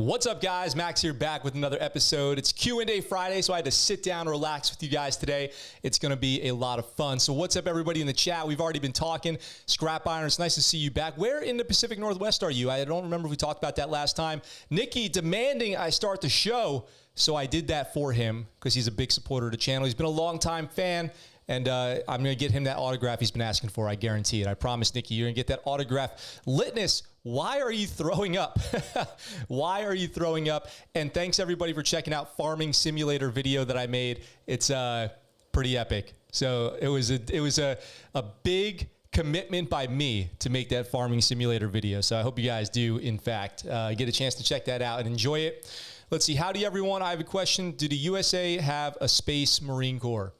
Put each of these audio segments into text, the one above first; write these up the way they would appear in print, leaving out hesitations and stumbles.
What's up, guys? Max here, back with another episode. It's Q&A Friday, so I had to sit down and relax with you guys today. It's going to be a lot of fun. So what's up, everybody in the chat? We've already been talking. Scrap Iron, it's nice to see you back. Where in the Pacific Northwest are you? I don't remember if we talked about that last time. Nikki demanding I start the show, so I did that for him because he's a big supporter of the channel. He's been a long-time fan. And I'm going to get him that autograph he's been asking for. I guarantee it. I promise, Nikki, you're going to get that autograph. Litness, why are you throwing up? Why are you throwing up? And thanks, everybody, for checking out Farming Simulator video that I made. It's pretty epic. So it was a big commitment by me to make that Farming Simulator video. So I hope you guys do, in fact, get a chance to check that out and enjoy it. Let's see. Howdy, everyone. I have a question. Do the USA have a Space Marine Corps?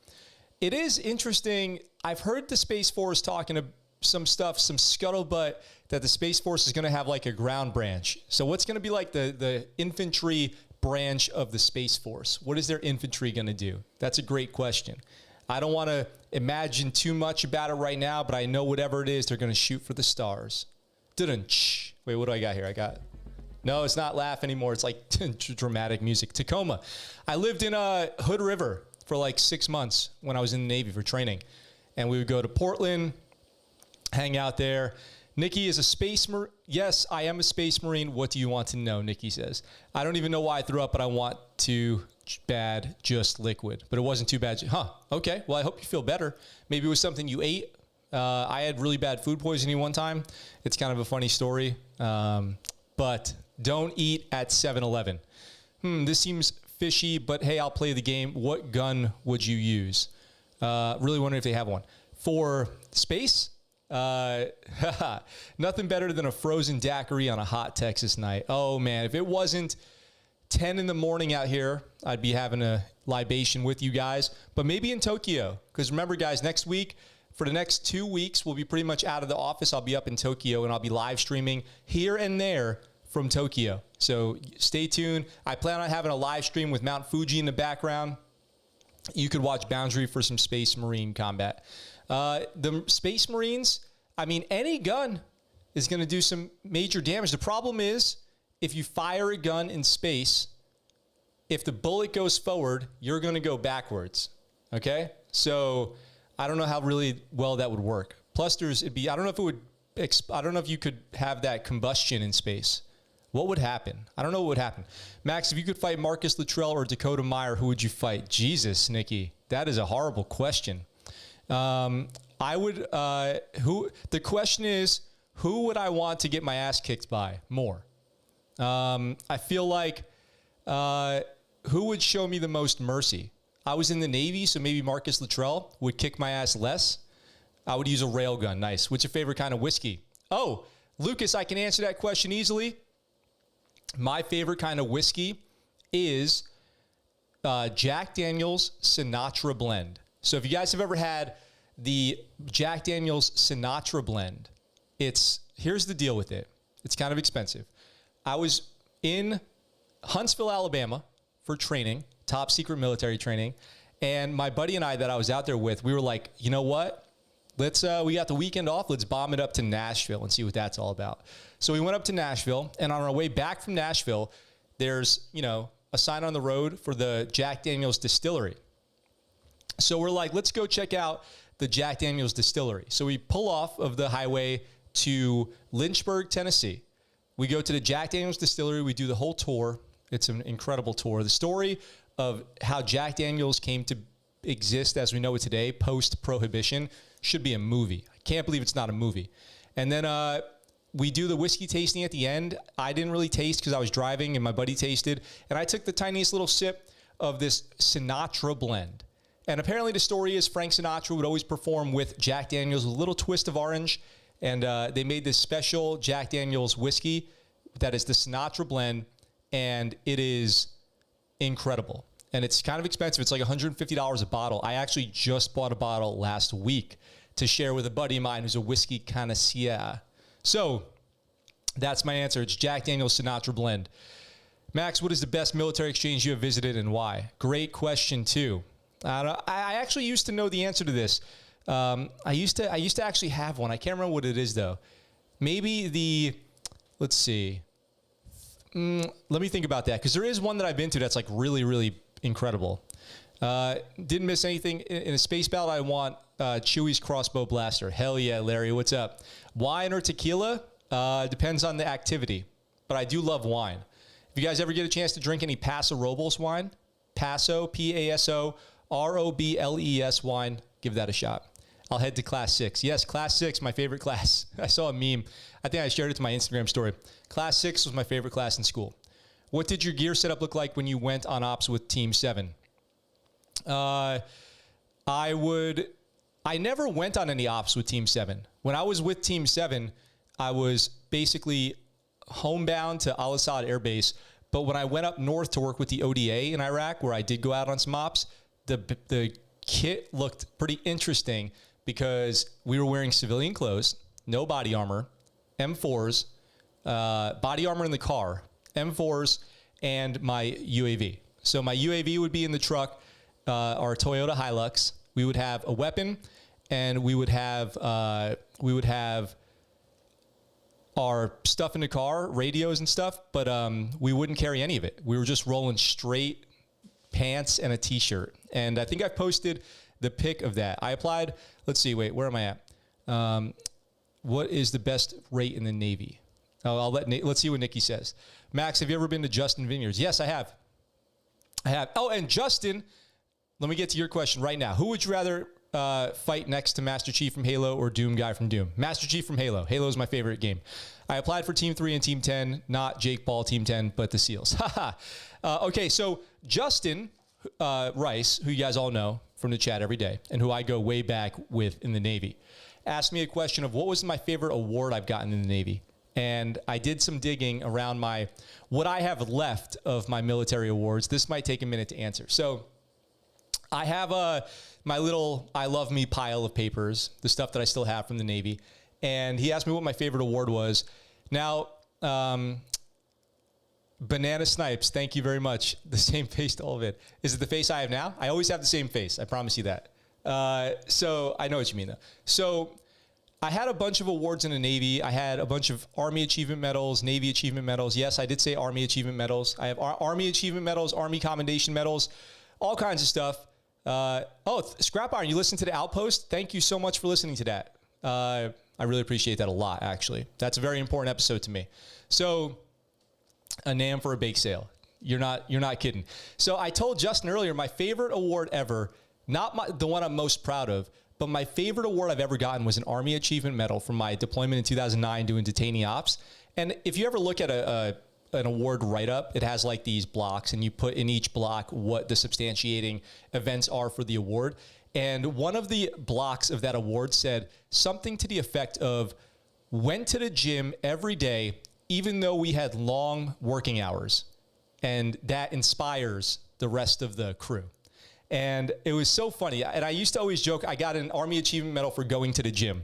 It is interesting. I've heard the Space Force talking to some stuff, some scuttlebutt, that the Space Force is going to have like a ground branch. So what's going to be like the infantry branch of the Space Force? What is their infantry going to do? That's a great question. I don't want to imagine too much about it right now, but I know whatever it is, they're going to shoot for the stars. Dun-dun-ch. Wait, what do I got here? No, it's not laugh anymore. It's like dramatic music. Tacoma. I lived in Hood River for like 6 months when I was in the Navy for training. And we would go to Portland, hang out there. Nikki is a space marine. Yes, I am a space marine. What do you want to know? Nikki says. I don't even know why I threw up, but I want to bad, just liquid. But it wasn't too bad. Okay. Well, I hope you feel better. Maybe it was something you ate. I had really bad food poisoning one time. It's kind of a funny story. But don't eat at 7-Eleven. This seems fishy, but hey, I'll play the game. What gun would you use? Really wondering if they have one. For space, nothing better than a frozen daiquiri on a hot Texas night. Oh, man, if it wasn't 10 in the morning out here, I'd be having a libation with you guys. But maybe in Tokyo, because remember, guys, next week, for the next 2 weeks, we'll be pretty much out of the office. I'll be up in Tokyo, and I'll be live streaming here and there from Tokyo. So stay tuned. I plan on having a live stream with Mount Fuji in the background. You could watch Boundary for some Space Marine combat. The Space Marines, I mean, any gun is going to do some major damage. The problem is, if you fire a gun in space, if the bullet goes forward, you're going to go backwards. Okay? So I don't know how really well that would work. Plus, I don't know if you could have that combustion in space. What would happen? I don't know what would happen. Max, if you could fight Marcus Luttrell or Dakota Meyer, who would you fight? Jesus, Nikki, that is a horrible question. The question is, who would I want to get my ass kicked by more? I feel like, who would show me the most mercy? I was in the Navy, so maybe Marcus Luttrell would kick my ass less. I would use a railgun. Nice. What's your favorite kind of whiskey? Oh, Lucas, I can answer that question easily. My favorite kind of whiskey is Jack Daniel's Sinatra Blend. So if you guys have ever had the Jack Daniel's Sinatra Blend, here's the deal with it. It's kind of expensive. I was in Huntsville, Alabama for training, top secret military training. And my buddy and I that I was out there with, we were like, you know what? We got the weekend off. Let's bomb it up to Nashville and see what that's all about. So we went up to Nashville, and on our way back from Nashville, there's, a sign on the road for the Jack Daniel's distillery. So we're like, let's go check out the Jack Daniel's distillery. So we pull off of the highway to Lynchburg, Tennessee. We go to the Jack Daniel's distillery. We do the whole tour. It's an incredible tour. The story of how Jack Daniel's came to exist as we know it today, post-prohibition, should be a movie. I can't believe it's not a movie. And then we do the whiskey tasting at the end. I didn't really taste because I was driving, and my buddy tasted. And I took the tiniest little sip of this Sinatra Blend. And apparently the story is Frank Sinatra would always perform with Jack Daniel's with a little twist of orange. And they made this special Jack Daniel's whiskey that is the Sinatra Blend. And it is incredible. And it's kind of expensive. It's like $150 a bottle. I actually just bought a bottle last week to share with a buddy of mine who's a whiskey connoisseur. So that's my answer. It's Jack Daniel's Sinatra Blend. Max, what is the best military exchange you have visited and why? Great question, too. I actually used to know the answer to this. I used to actually have one. I can't remember what it is, though. Maybe let's see. Let me think about that, because there is one that I've been to that's like really, really incredible. Didn't miss anything. In a space battle, I want Chewie's crossbow blaster. Hell yeah, Larry, what's up? Wine or tequila? Depends on the activity, but I do love wine. If you guys ever get a chance to drink any Paso Robles wine, Paso, Paso Robles wine, give that a shot. I'll head to Class 6. Yes, Class 6, my favorite class. I saw a meme. I think I shared it to my Instagram story. Class 6 was my favorite class in school. What did your gear setup look like when you went on ops with Team 7? I never went on any ops with Team 7. When I was with Team 7, I was basically homebound to Al Asad Air Base. But when I went up north to work with the ODA in Iraq, where I did go out on some ops, the kit looked pretty interesting because we were wearing civilian clothes, no body armor, M4s, body armor in the car, M4s, and my UAV. So my UAV would be in the truck, our Toyota Hilux. We would have a weapon, and we would have our stuff in the car, radios and stuff, but we wouldn't carry any of it. We were just rolling straight pants and a t-shirt. And I think I posted the pic of that. I applied, let's see, wait, where am I at? What is the best rate in the Navy? Oh, let's see what Nikki says. Max, have you ever been to Justin Vineyards? Yes, I have. Oh, and Justin, let me get to your question right now. Who would you rather fight next to Master Chief from Halo or Doom guy from Doom? Master Chief from Halo. Halo is my favorite game. I applied for Team 3 and Team 10, not Jake Paul Team 10, but the SEALs. Okay, so Justin Rice, who you guys all know from the chat every day, and who I go way back with in the Navy, asked me a question of what was my favorite award I've gotten in the Navy. And I did some digging around what I have left of my military awards. This might take a minute to answer. So I have my little I love me pile of papers, the stuff that I still have from the Navy. And he asked me what my favorite award was. Now, Banana Snipes, thank you very much. The same face to all of it. Is it the face I have now? I always have the same face. I promise you that. So I know what you mean, though. So I had a bunch of awards in the Navy. I had a bunch of Army Achievement Medals, Navy Achievement Medals. Yes, I did say Army Achievement Medals. I have Army Achievement Medals, Army Commendation Medals, all kinds of stuff. Scrap Iron, you listened to the Outpost? Thank you so much for listening to that. I really appreciate that a lot, actually. That's a very important episode to me. So, a NAM for a bake sale. You're not kidding. So I told Justin earlier, my favorite award ever, not the one I'm most proud of, but my favorite award I've ever gotten was an Army Achievement Medal from my deployment in 2009 doing detainee ops. And if you ever look at an award write-up, it has like these blocks, and you put in each block what the substantiating events are for the award. And one of the blocks of that award said something to the effect of, went to the gym every day, even though we had long working hours. And that inspires the rest of the crew. And it was so funny. And I used to always joke, I got an Army Achievement Medal for going to the gym.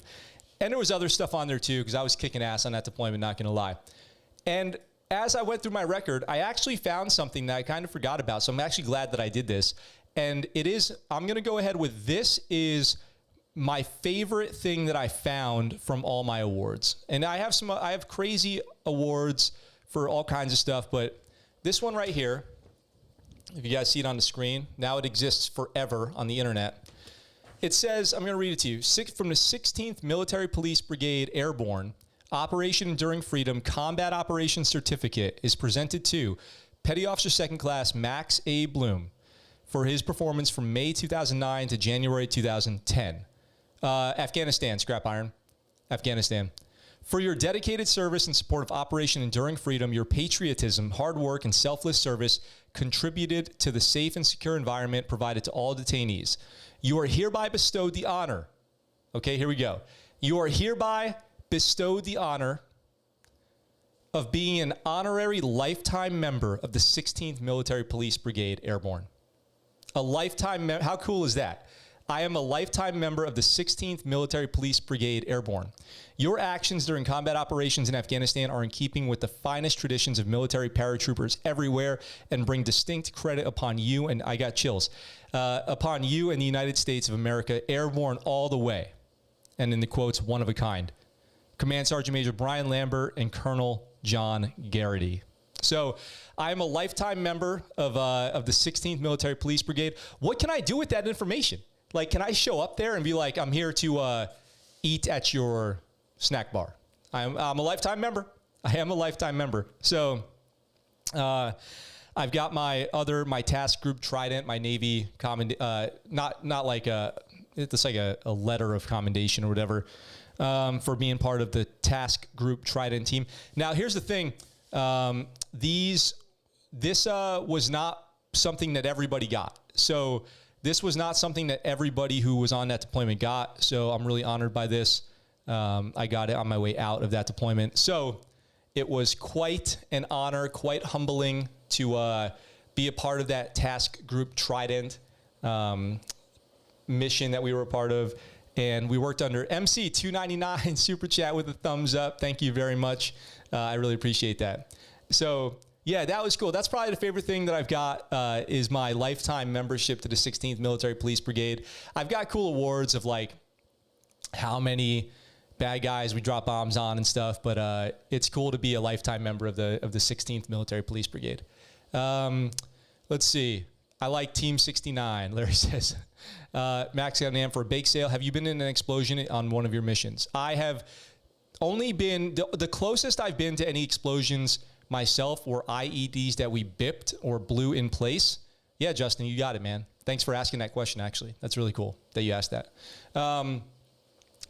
And there was other stuff on there too, because I was kicking ass on that deployment, not going to lie. And as I went through my record, I actually found something that I kind of forgot about. So I'm actually glad that I did this. And I'm going to go ahead with, this is my favorite thing that I found from all my awards. And I have crazy awards for all kinds of stuff, but this one right here, if you guys see it on the screen, now it exists forever on the internet. It says, I'm going to read it to you, from the 16th Military Police Brigade Airborne, Operation Enduring Freedom Combat Operations Certificate is presented to Petty Officer Second Class Max A. Bloom for his performance from May 2009 to January 2010. Afghanistan, Scrap Iron. Afghanistan. For your dedicated service in support of Operation Enduring Freedom, your patriotism, hard work, and selfless service contributed to the safe and secure environment provided to all detainees. You are hereby bestowed the honor. Okay, here we go. You are hereby bestowed the honor of being an honorary lifetime member of the 16th Military Police Brigade Airborne. A lifetime member. How cool is that? I am a lifetime member of the 16th Military Police Brigade Airborne. Your actions during combat operations in Afghanistan are in keeping with the finest traditions of military paratroopers everywhere and bring distinct credit upon you, and I got chills, upon you and the United States of America, airborne all the way. And in the quotes, one of a kind. Command Sergeant Major Brian Lambert and Colonel John Garrity. So I am a lifetime member of the 16th Military Police Brigade. What can I do with that information? Like, can I show up there and be like, I'm here to eat at your snack bar? I'm a lifetime member. I am a lifetime member. So I've got my task group Trident, my Navy not like it's like a letter of commendation or whatever, for being part of the task group Trident team. Now, here's the thing. This was not something that everybody got. So this was not something that everybody who was on that deployment got. So I'm really honored by this. I got it on my way out of that deployment. So it was quite an honor, quite humbling to be a part of that task group Trident. mission that we were a part of. And we worked under MC299 Super Chat with a thumbs up. Thank you very much. I really appreciate that. So, yeah, that was cool. That's probably the favorite thing that I've got is my lifetime membership to the 16th Military Police Brigade. I've got cool awards of like how many bad guys we drop bombs on and stuff, but it's cool to be a lifetime member of the 16th Military Police Brigade. Let's see. I like Team 69, Larry says. Max got an AM for a bake sale. Have you been in an explosion on one of your missions? I have only been, the closest I've been to any explosions myself were IEDs that we bipped or blew in place. Yeah, Justin, you got it, man. Thanks for asking that question, actually. That's really cool that you asked that.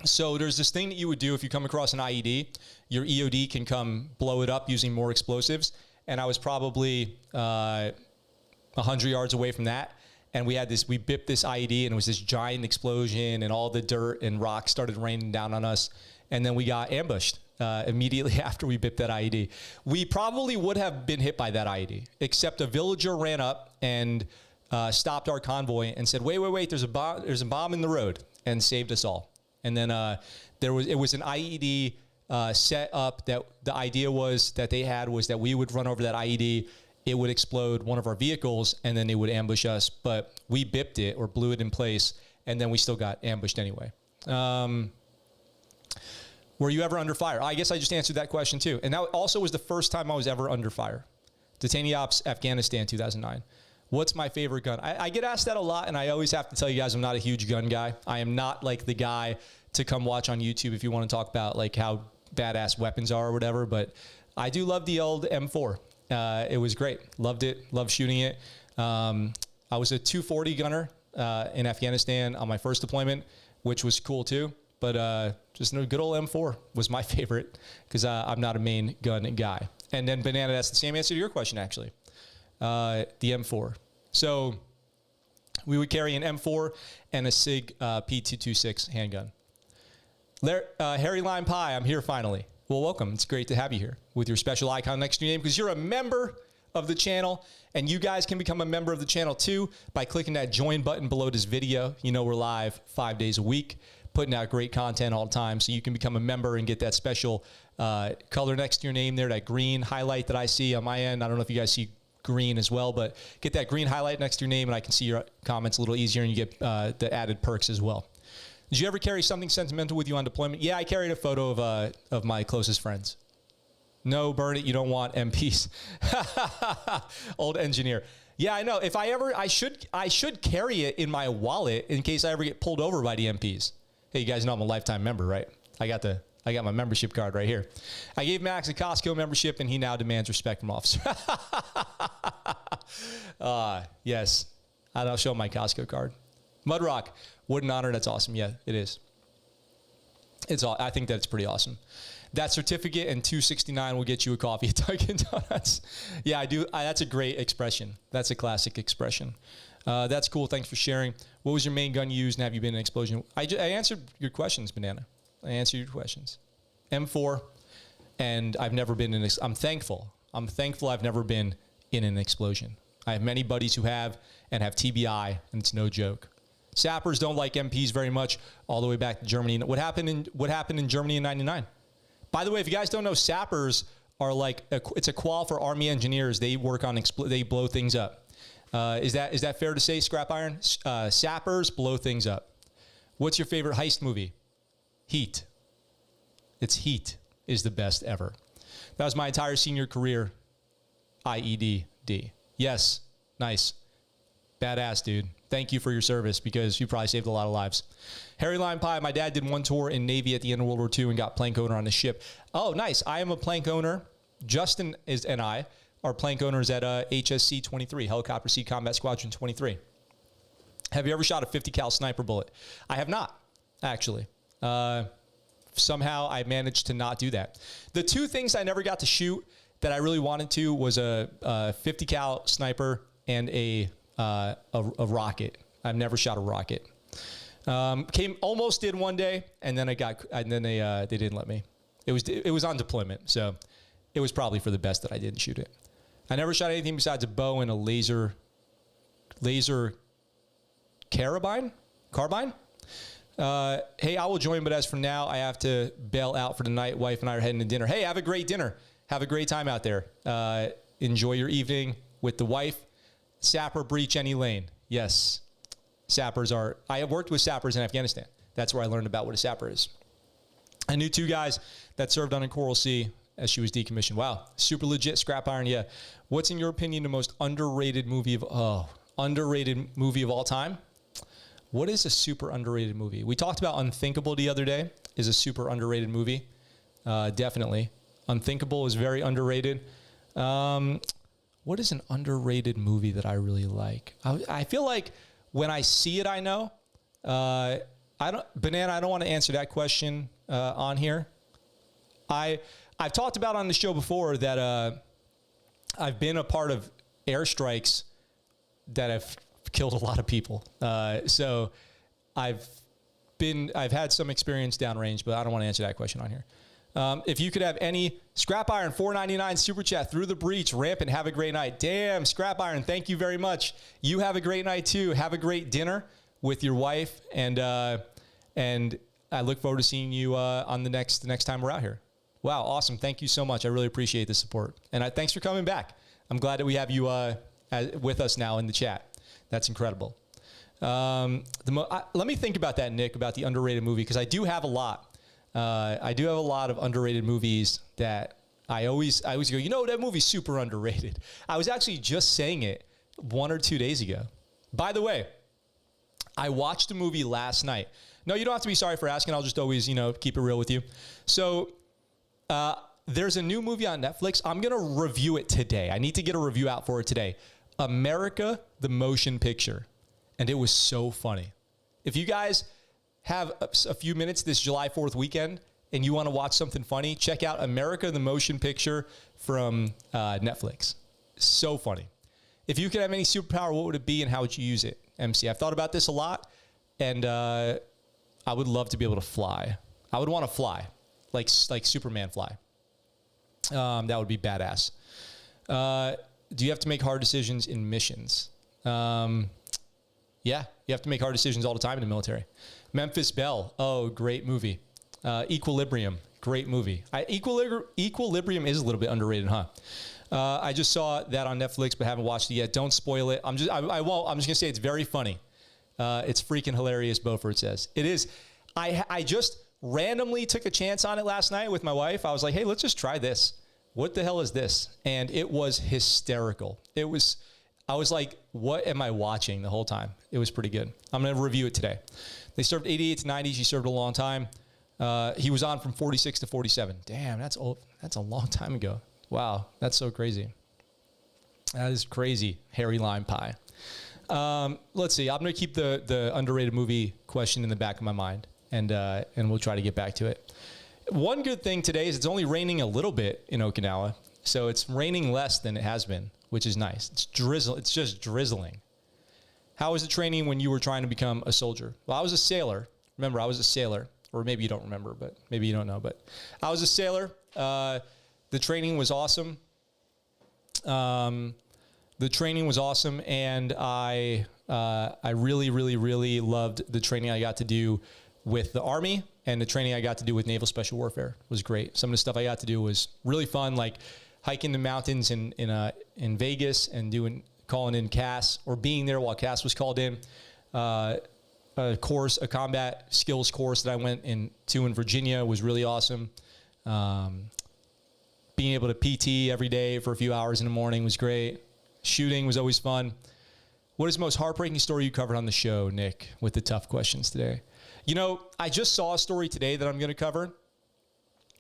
So there's this thing that you would do if you come across an IED. Your EOD can come blow it up using more explosives. And I was probably 100 yards away from that. And we bipped this IED, and it was this giant explosion, and all the dirt and rocks started raining down on us. And then we got ambushed immediately after we bipped that IED. We probably would have been hit by that IED, except a villager ran up and stopped our convoy and said, wait, there's a bomb in the road, and saved us all. And then it was an IED set up that the idea was that they had was that we would run over that IED, it would explode one of our vehicles, and then they would ambush us. But we bipped it or blew it in place, and then we still got ambushed anyway. Were you ever under fire? I guess I just answered that question too. And that also was the first time I was ever under fire. Detainee Ops, Afghanistan, 2009. What's my favorite gun? I get asked that a lot, and I always have to tell you guys I'm not a huge gun guy. I am not like the guy to come watch on YouTube if you want to talk about like how badass weapons are or whatever, but I do love the old M4. It was great. Loved it. Loved shooting it. I was a 240 gunner in Afghanistan on my first deployment, which was cool too. But just a good old M4 was my favorite because I'm not a main gun guy. And then Banana, that's the same answer to your question, actually. The M4. So we would carry an M4 and a SIG P226 handgun. Harry Lime Pie, I'm here finally. Well, welcome. It's great to have you here with your special icon next to your name because you're a member of the channel, and you guys can become a member of the channel too by clicking that join button below this video. You know we're live 5 days a week, putting out great content all the time, so you can become a member and get that special color next to your name there, that green highlight that I see on my end. I don't know if you guys see green as well, but get that green highlight next to your name, and I can see your comments a little easier, and you get the added perks as well. Did you ever carry something sentimental with you on deployment? Yeah, I carried a photo of my closest friends. No, burn it. You don't want MPs. Old engineer. Yeah, I know. If I ever, I should carry it in my wallet in case I ever get pulled over by the MPs. Hey, you guys know I'm a lifetime member, right? I got my membership card right here. I gave Max a Costco membership, and he now demands respect from officer. Yes, I'll show him my Costco card. Mudrock, Wooden Honor. That's awesome. Yeah, it is. I think that's pretty awesome. That certificate and 269 will get you a coffee at Dunkin' Donuts. Yeah, I do. That's a great expression. That's a classic expression. That's cool. Thanks for sharing. What was your main gun you used, and have you been in an explosion? I answered your questions, Banana. I answered your questions. M4, and I've never been in this. I'm thankful I've never been in an explosion. I have many buddies who have and have TBI, and it's no joke. Sappers don't like MPs very much, all the way back to Germany. What happened in Germany in '99? By the way, if you guys don't know, sappers are like it's a qual for Army engineers. They work on they blow things up. Is that fair to say, Scrap Iron? Sappers blow things up. What's your favorite heist movie? Heat. It's Heat is the best ever. That was my entire senior career. IED. Yes, nice, badass, dude. Thank you for your service because you probably saved a lot of lives. Harry Lime Pie, my dad did one tour in Navy at the end of World War II and got plank owner on the ship. Oh, nice. I am a plank owner. Justin and I are plank owners at HSC 23, Helicopter Sea Combat Squadron 23. Have you ever shot a 50 cal sniper bullet? I have not, actually. Somehow I managed to not do that. The two things I never got to shoot that I really wanted to was a 50 cal sniper and a rocket. I've never shot a rocket. Almost did one day, and then they didn't let me. It was on deployment, so it was probably for the best that I didn't shoot it. I never shot anything besides a bow and a laser carabine. Carbine? Hey, I will join, but as for now, I have to bail out for the night. Wife and I are heading to dinner. Hey, have a great dinner. Have a great time out there. Enjoy your evening with the wife. Sapper, breach any lane. Yes. Sappers are, I have worked with sappers in Afghanistan. That's where I learned about what a sapper is. I knew 2 guys that served on a Coral Sea as she was decommissioned. Wow. Super legit scrap iron. Yeah. What's in your opinion the most underrated movie of all time? What is a super underrated movie? We talked about Unthinkable the other day. Is a super underrated movie. Definitely. Unthinkable is very underrated. What is an underrated movie that I really like? I feel like when I see it, I know. Banana, I don't want to answer that question on here. I've talked about on the show before that I've been a part of airstrikes that have killed a lot of people. So I've had some experience downrange, but I don't want to answer that question on here. If you could have any Scrap Iron, $4.99 super chat through the breach, rampant, have a great night. Damn, Scrap Iron, thank you very much. You have a great night too. Have a great dinner with your wife, and I look forward to seeing you on the next time we're out here. Wow, awesome. Thank you so much. I really appreciate the support, and thanks for coming back. I'm glad that we have you with us now in the chat. That's incredible. Let me think about that, Nick, about the underrated movie, because I do have a lot. I do have a lot of underrated movies that I always go, you know, that movie's super underrated. I was actually just saying it 1 or 2 days ago. By the way, I watched a movie last night. No, you don't have to be sorry for asking. I'll just always, keep it real with you. So there's a new movie on Netflix. I'm going to review it today. I need to get a review out for it today. America, the Motion Picture. And it was so funny. If you guys have a few minutes this July 4th weekend and you want to watch something funny, check out America, the Motion Picture from Netflix. So funny. If you could have any superpower, what would it be and how would you use it, MC? I've thought about this a lot, and I would love to be able to fly. I would want to fly, like Superman fly. That would be badass. Do you have to make hard decisions in missions? Yeah, you have to make hard decisions all the time in the military. Memphis Belle, oh, great movie. Equilibrium, great movie. Equilibrium is a little bit underrated, huh? I just saw that on Netflix, but haven't watched it yet. Don't spoil it. I won't. I'm just gonna say it's very funny. It's freaking hilarious. Beaufort says it is. I just randomly took a chance on it last night with my wife. I was like, hey, let's just try this. What the hell is this? And it was hysterical. I was like, what am I watching the whole time? It was pretty good. I'm going to review it today. They served 88 to 90s. He served a long time. He was on from 46 to 47. Damn, that's old. That's a long time ago. Wow, that's so crazy. That is crazy. Harry Lime Pie. Let's see. I'm going to keep the underrated movie question in the back of my mind, and we'll try to get back to it. One good thing today is it's only raining a little bit in Okinawa, so it's raining less than it has been, which is nice. It's just drizzling. How was the training when you were trying to become a soldier? Well, I was a sailor. Remember, I was a sailor. Or maybe you don't remember, but maybe you don't know. But I was a sailor. The training was awesome. The training was awesome, and I really, really, really loved the training I got to do with the Army, and the training I got to do with Naval Special Warfare was great. Some of the stuff I got to do was really fun, like hiking the mountains in Vegas and calling in CAS, or being there while CAS was called in. A combat skills course that I went to in Virginia was really awesome. Being able to PT every day for a few hours in the morning was great. Shooting was always fun. What is the most heartbreaking story you covered on the show, Nick, with the tough questions today? I just saw a story today that I'm going to cover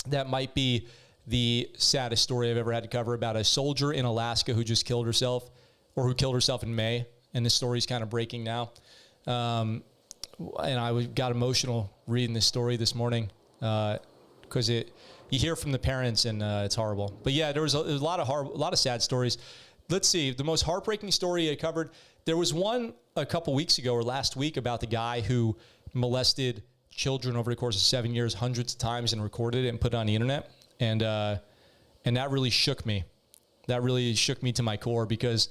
that might be the saddest story I've ever had to cover, about a soldier in Alaska who just killed herself, or who killed herself in May. And this story's kind of breaking now. And I got emotional reading this story this morning because you hear from the parents, and it's horrible. But yeah, there was a lot of sad stories. Let's see, the most heartbreaking story I covered. There was one a couple weeks ago or last week about the guy who molested children over the course of 7 years, hundreds of times, and recorded it and put it on the internet. And that really shook me. That really shook me to my core, because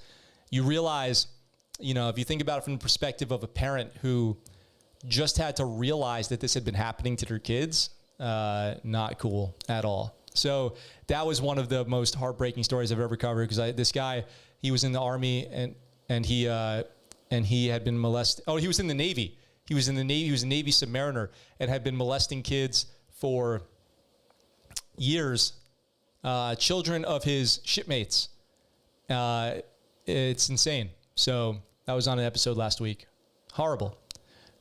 you realize, if you think about it from the perspective of a parent who just had to realize that this had been happening to their kids. Not cool at all. So that was one of the most heartbreaking stories I've ever covered, because this guy, he was in the Army and he had been molested. Oh, he was in the Navy. He was in the Navy. He was a Navy submariner and had been molesting kids for years, children of his shipmates. It's insane. So that was on an episode last week. Horrible.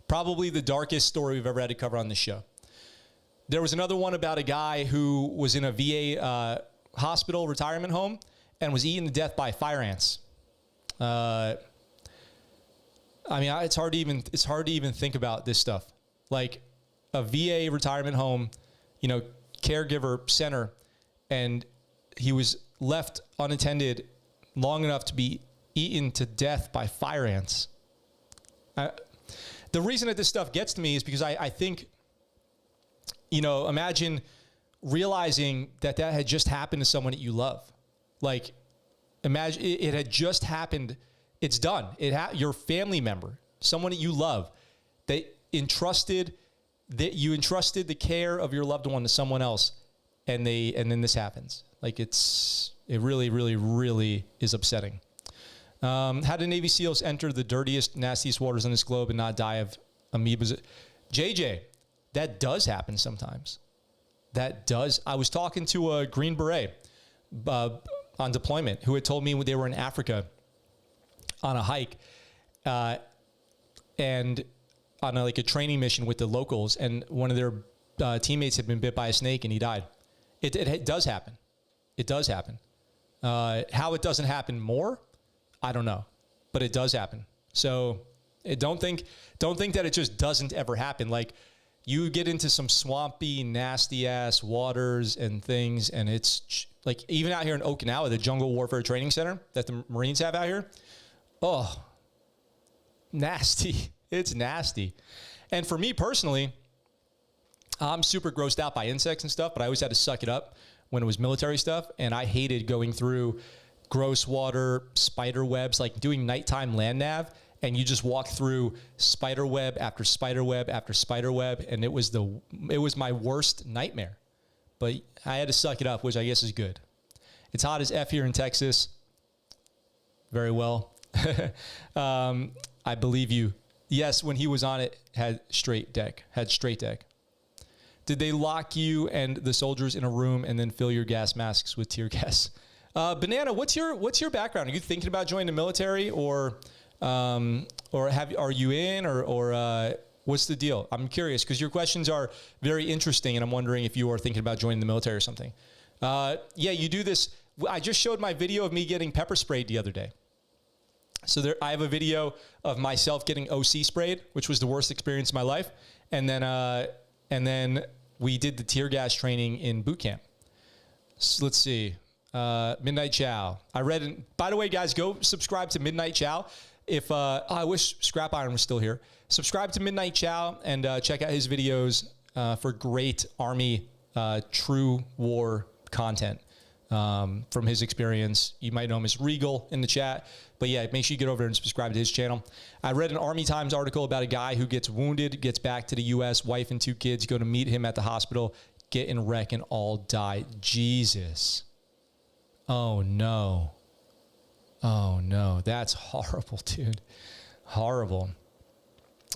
Probably the darkest story we've ever had to cover on this show. There was another one about a guy who was in a VA hospital retirement home and was eaten to death by fire ants. I mean, it's hard to even think about this stuff. Like a VA retirement home, you know, caregiver center, and he was left unattended long enough to be eaten to death by fire ants. The reason that this stuff gets to me is because I think, you know, imagine realizing that had just happened to someone that you love. Like, imagine it had just happened. It's done. Your family member, someone that you love, you entrusted the care of your loved one to someone else, and then this happens. Like, it really, really, really is upsetting. How do Navy SEALs enter the dirtiest, nastiest waters on this globe and not die of amoebas? JJ, that does happen sometimes. That does. I was talking to a Green Beret on deployment who had told me when they were in Africa on a hike and on a training mission with the locals, and one of their teammates had been bit by a snake and he died. It does happen. It does happen. How it doesn't happen more, I don't know, but it does happen. So don't think that it just doesn't ever happen. Like, you get into some swampy, nasty ass waters and things, and it's like, even out here in Okinawa, the Jungle Warfare Training Center that the Marines have out here. Oh, nasty. It's nasty. And for me personally, I'm super grossed out by insects and stuff, but I always had to suck it up when it was military stuff. And I hated going through gross water, spider webs, like doing nighttime land nav. And you just walk through spider web after spider web after spider web. And it was my worst nightmare, but I had to suck it up, which I guess is good. It's hot as F here in Texas. Very well. I believe you. Yes, when he was on it, had straight deck. Did they lock you and the soldiers in a room and then fill your gas masks with tear gas? Banana, what's your background? Are you thinking about joining the military, or are you in, or what's the deal? I'm curious, because your questions are very interesting, and I'm wondering if you are thinking about joining the military or something. Yeah, you do this. I just showed my video of me getting pepper sprayed the other day. So I have a video of myself getting OC sprayed, which was the worst experience of my life. And then we did the tear gas training in boot camp. So let's see. Midnight Chow. I read it. By the way, guys, go subscribe to Midnight Chow. I wish Scrap Iron was still here. Subscribe to Midnight Chow and check out his videos for great Army true war content from his experience. You might know him as Regal in the chat. But yeah, make sure you get over there and subscribe to his channel. I read an Army Times article about a guy who gets wounded, gets back to the U.S., wife and 2 kids, go to meet him at the hospital, get in a wreck, and all die. Jesus. Oh, no. Oh, no. That's horrible, dude. Horrible.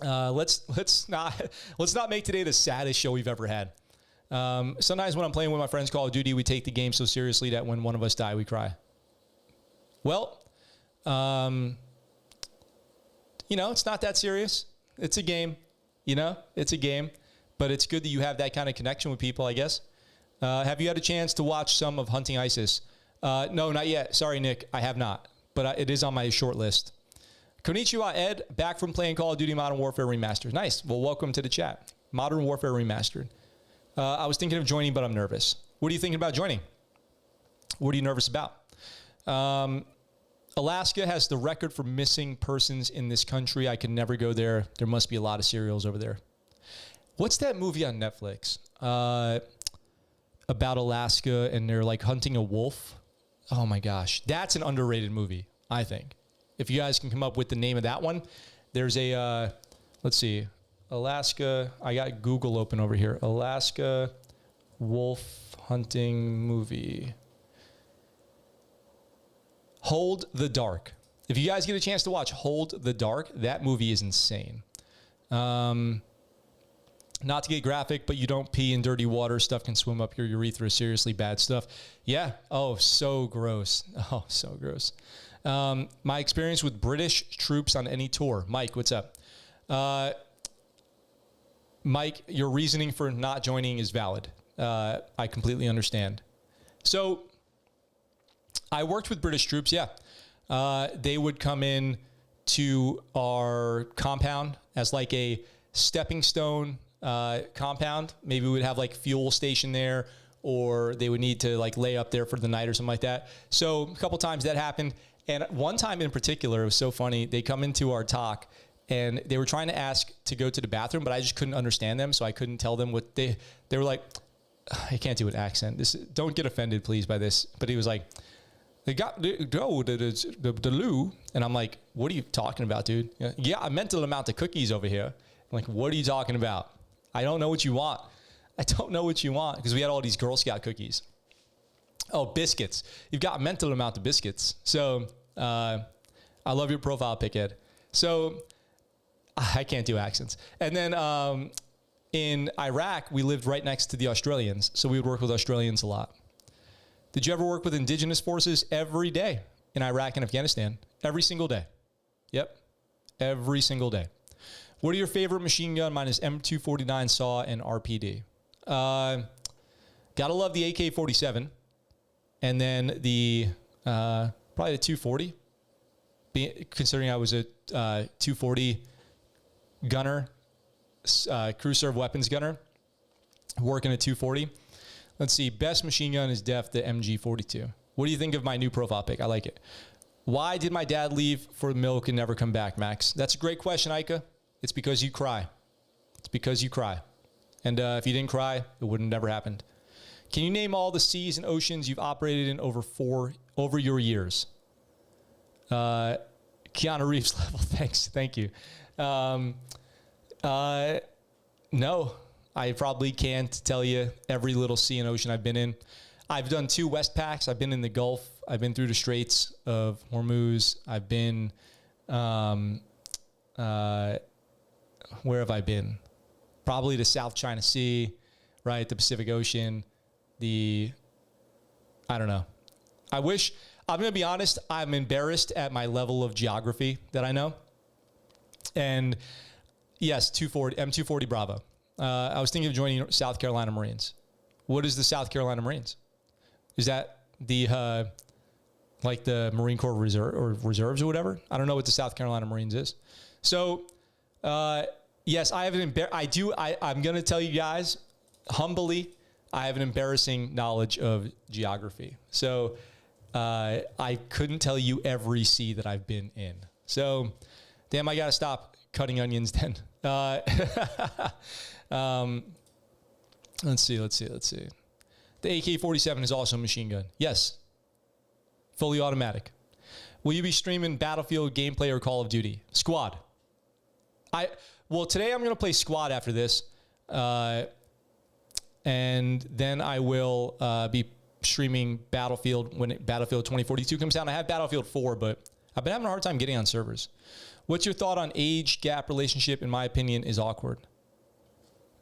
Let's not make today the saddest show we've ever had. Sometimes when I'm playing with my friends Call of Duty, we take the game so seriously that when one of us die, we cry. Well, it's not that serious. It's a game, it's a game, but it's good that you have that kind of connection with people, I guess. Have you had a chance to watch some of Hunting ISIS? No, not yet. Sorry, Nick. I have not, but it is on my short list. Konnichiwa, Ed, back from playing Call of Duty Modern Warfare Remastered. Nice. Well, welcome to the chat. Modern Warfare Remastered. I was thinking of joining, but I'm nervous. What are you thinking about joining? What are you nervous about? Alaska has the record for missing persons in this country. I can never go there. There must be a lot of serials over there. What's that movie on Netflix about Alaska and they're like hunting a wolf? Oh my gosh. That's an underrated movie, I think. If you guys can come up with the name of that one. There's a, let's see. Alaska. I got Google open over here. Alaska wolf hunting movie. Hold the Dark. If you guys get a chance to watch Hold the Dark, that movie is insane. Not to get graphic, but you don't pee in dirty water. Stuff can swim up your urethra. Seriously bad stuff. Yeah. Oh, so gross. Oh, so gross. My experience with British troops on any tour. Mike, what's up? Mike, your reasoning for not joining is valid. I completely understand. So I worked with British troops. Yeah. They would come in to our compound as like a stepping stone compound. Maybe we would have like fuel station there, or they would need to like lay up there for the night or something like that. So a couple times that happened. And one time in particular, it was so funny. They come into our talk and they were trying to ask to go to the bathroom, but I just couldn't understand them. So I couldn't tell them what they were like. I can't do an accent. Don't get offended, please, by this. But he was like, they got to go to the loo. And I'm like, what are you talking about, dude? Yeah, a mental amount of cookies over here. I'm like, what are you talking about? I don't know what you want. I don't know what you want, because we had all these Girl Scout cookies. Oh, biscuits. You've got a mental amount of biscuits. So I love your profile pic, Ed. So I can't do accents. And then in Iraq, we lived right next to the Australians. So we would work with Australians a lot. Did you ever work with indigenous forces? Every day in Iraq and Afghanistan. Every single day. Yep. Every single day. What are your favorite machine gun? Mine is M249 SAW and RPD. Gotta love the AK-47. And then the, probably the 240. Considering I was a 240 gunner, crew serve weapons gunner, working at 240. Let's see. Best machine gun is def the MG42. What do you think of my new profile pic? I like it. Why did my dad leave for milk and never come back, Max? That's a great question, Ika. It's because you cry. It's because you cry. And if you didn't cry, it would have never happened. Can you name all the seas and oceans you've operated in over your years? Keanu Reeves level. Thanks. Thank you. No, I probably can't tell you every little sea and ocean I've been in. I've done 2 Westpacks. I've been in the Gulf. I've been through the Straits of Hormuz. I've been, where have I been? Probably the South China Sea, right? The Pacific Ocean, I don't know. I'm going to be honest, I'm embarrassed at my level of geography that I know. And yes, M240 Bravo. I was thinking of joining South Carolina Marines. What is the South Carolina Marines? Is that the, like the Marine Corps Reserve or reserves or whatever? I don't know what the South Carolina Marines is. So, yes, I have I'm going to tell you guys humbly, I have an embarrassing knowledge of geography. So, I couldn't tell you every sea that I've been in. So, damn, I got to stop cutting onions then. Let's see. The AK-47 is also a machine gun. Yes. Fully automatic. Will you be streaming Battlefield gameplay or Call of Duty? Squad. Well, today I'm going to play Squad after this. And then I will be streaming Battlefield when Battlefield 2042 comes out. I have Battlefield 4, but I've been having a hard time getting on servers. What's your thought on age gap relationship? In my opinion, is awkward.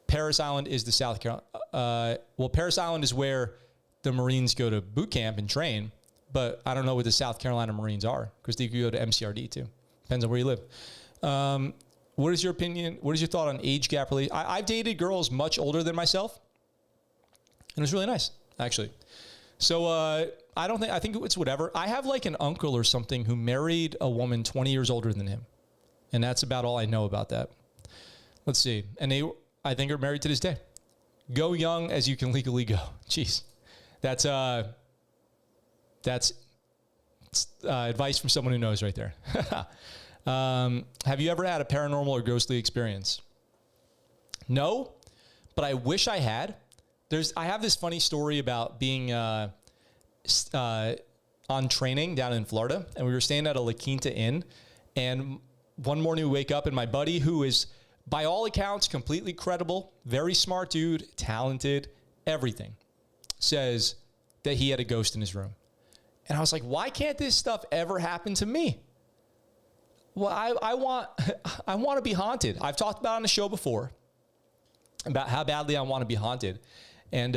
Paris Island is the South Carolina. Well, Paris Island is where the Marines go to boot camp and train, but I don't know what the South Carolina Marines are, because they could go to MCRD too. Depends on where you live. What is your opinion? What is your thought on age gap relationship? I've dated girls much older than myself, and it was really nice, actually. So I think it's whatever. I have like an uncle or something who married a woman 20 years older than him. And that's about all I know about that. Let's see. And they, I think, are married to this day. Go young as you can legally go. Jeez. That's advice from someone who knows right there. Have you ever had a paranormal or ghostly experience? No, but I wish I had. I have this funny story about being on training down in Florida, and we were staying at a La Quinta Inn, and one morning we wake up, and my buddy, who is by all accounts, completely credible, very smart dude, talented, everything, says that he had a ghost in his room. And I was like, why can't this stuff ever happen to me? Well, I want to be haunted. I've talked about on the show before about how badly I want to be haunted. And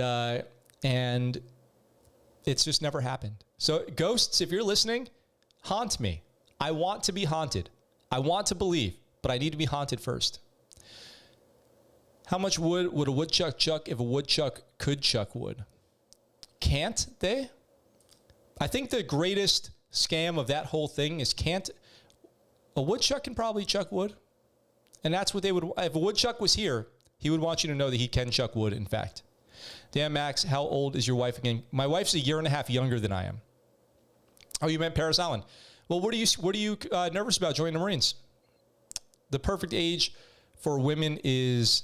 it's just never happened. So ghosts, if you're listening, haunt me. I want to be haunted. I want to believe, but I need to be haunted first. How much wood would a woodchuck chuck if a woodchuck could chuck wood? Can't they? I think the greatest scam of that whole thing is a woodchuck can probably chuck wood. And that's what they would, if a woodchuck was here, he would want you to know that he can chuck wood, in fact. Dan Max, how old is your wife again? My wife's a year and a half younger than I am. Oh, you meant Paris Island. Well, what are you nervous about joining the Marines? The perfect age for women is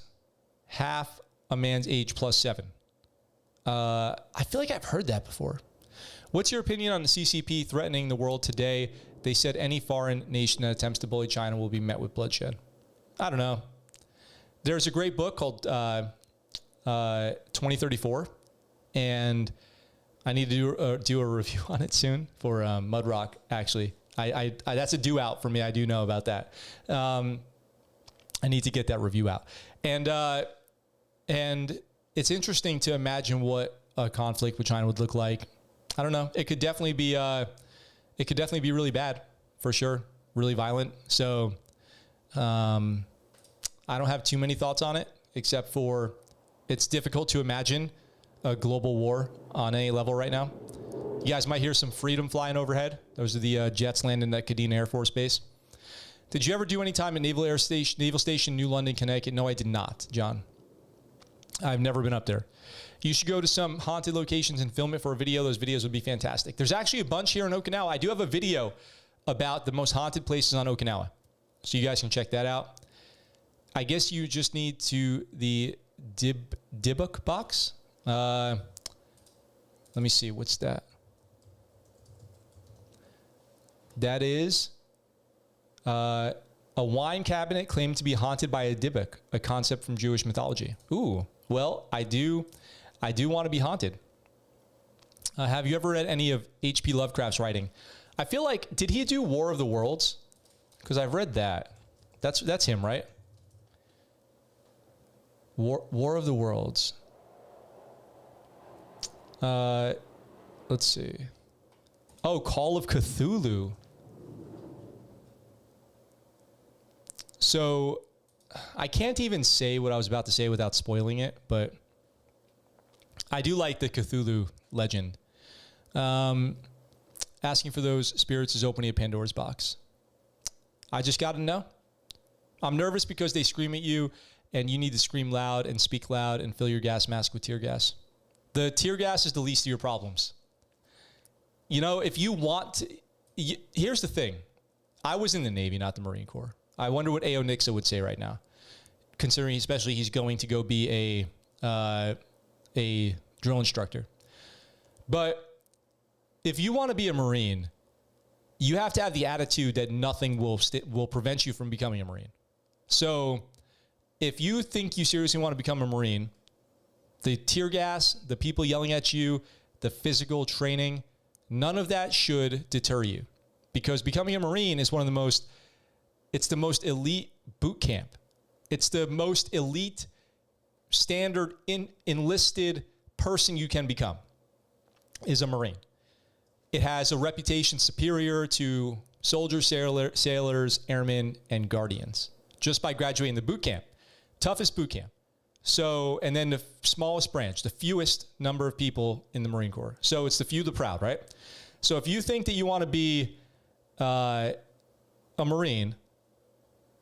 half a man's age plus 7. I feel like I've heard that before. What's your opinion on the CCP threatening the world today? They said any foreign nation that attempts to bully China will be met with bloodshed. I don't know. There's a great book called 2034, and I need to do a review on it soon for Mudrock, actually. I that's a due out for me. I do know about that. I need to get that review out. And it's interesting to imagine what a conflict with China would look like. I don't know. It could definitely be really bad, for sure. Really violent. So I don't have too many thoughts on it, except for it's difficult to imagine a global war on any level right now. You guys might hear some freedom flying overhead. Those are the jets landing at Kadena Air Force Base. Did you ever do any time at Naval Station, New London, Connecticut? No, I did not, John. I've never been up there. You should go to some haunted locations and film it for a video. Those videos would be fantastic. There's actually a bunch here in Okinawa. I do have a video about the most haunted places on Okinawa, so you guys can check that out. I guess you just need to the Dibuk box. Let me see. What's that? That is a wine cabinet claimed to be haunted by a Dibuk, a concept from Jewish mythology. Ooh, well, I do want to be haunted. Have you ever read any of H.P. Lovecraft's writing? I feel like, did he do War of the Worlds? Because I've read that. That's him, right? War of the Worlds. Let's see. Oh, Call of Cthulhu. So I can't even say what I was about to say without spoiling it, but I do like the Cthulhu legend. Asking for those spirits is opening a Pandora's box. I just got to know. I'm nervous because they scream at you, and you need to scream loud and speak loud and fill your gas mask with tear gas. The tear gas is the least of your problems. You know, if you want to, here's the thing. I was in the Navy, not the Marine Corps. I wonder what A.O. Nixa would say right now, considering especially he's going to go be a drill instructor. But if you want to be a Marine, you have to have the attitude that nothing will prevent you from becoming a Marine. So if you think you seriously want to become a Marine, the tear gas, the people yelling at you, the physical training, none of that should deter you, because becoming a Marine is it's the most elite boot camp. It's the most elite standard enlisted person you can become is a Marine. It has a reputation superior to soldiers, sailors, airmen, and guardians just by graduating the boot camp. Toughest boot camp. So, and then the smallest branch, the fewest number of people in the Marine Corps. So it's the few, the proud, right? So if you think that you want to be a Marine,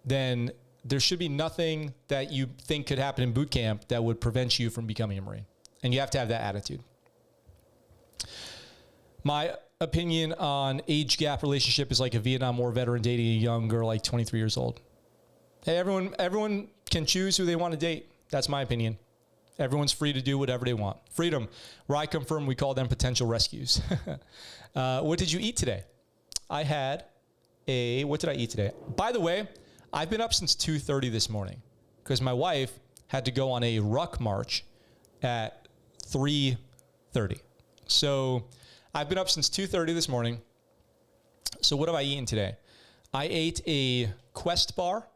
then there should be nothing that you think could happen in boot camp that would prevent you from becoming a Marine. And you have to have that attitude. My opinion on age gap relationship is like a Vietnam War veteran dating a young girl like 23 years old. Hey, everyone can choose who they want to date. That's my opinion. Everyone's free to do whatever they want. Freedom. Where I come from, we call them potential rescues. What did you eat today? What did I eat today? By the way, I've been up since 2:30 this morning. because my wife had to go on a ruck march at 3:30. So I've been up since 2:30 this morning. So what have I eaten today? I ate a Quest bar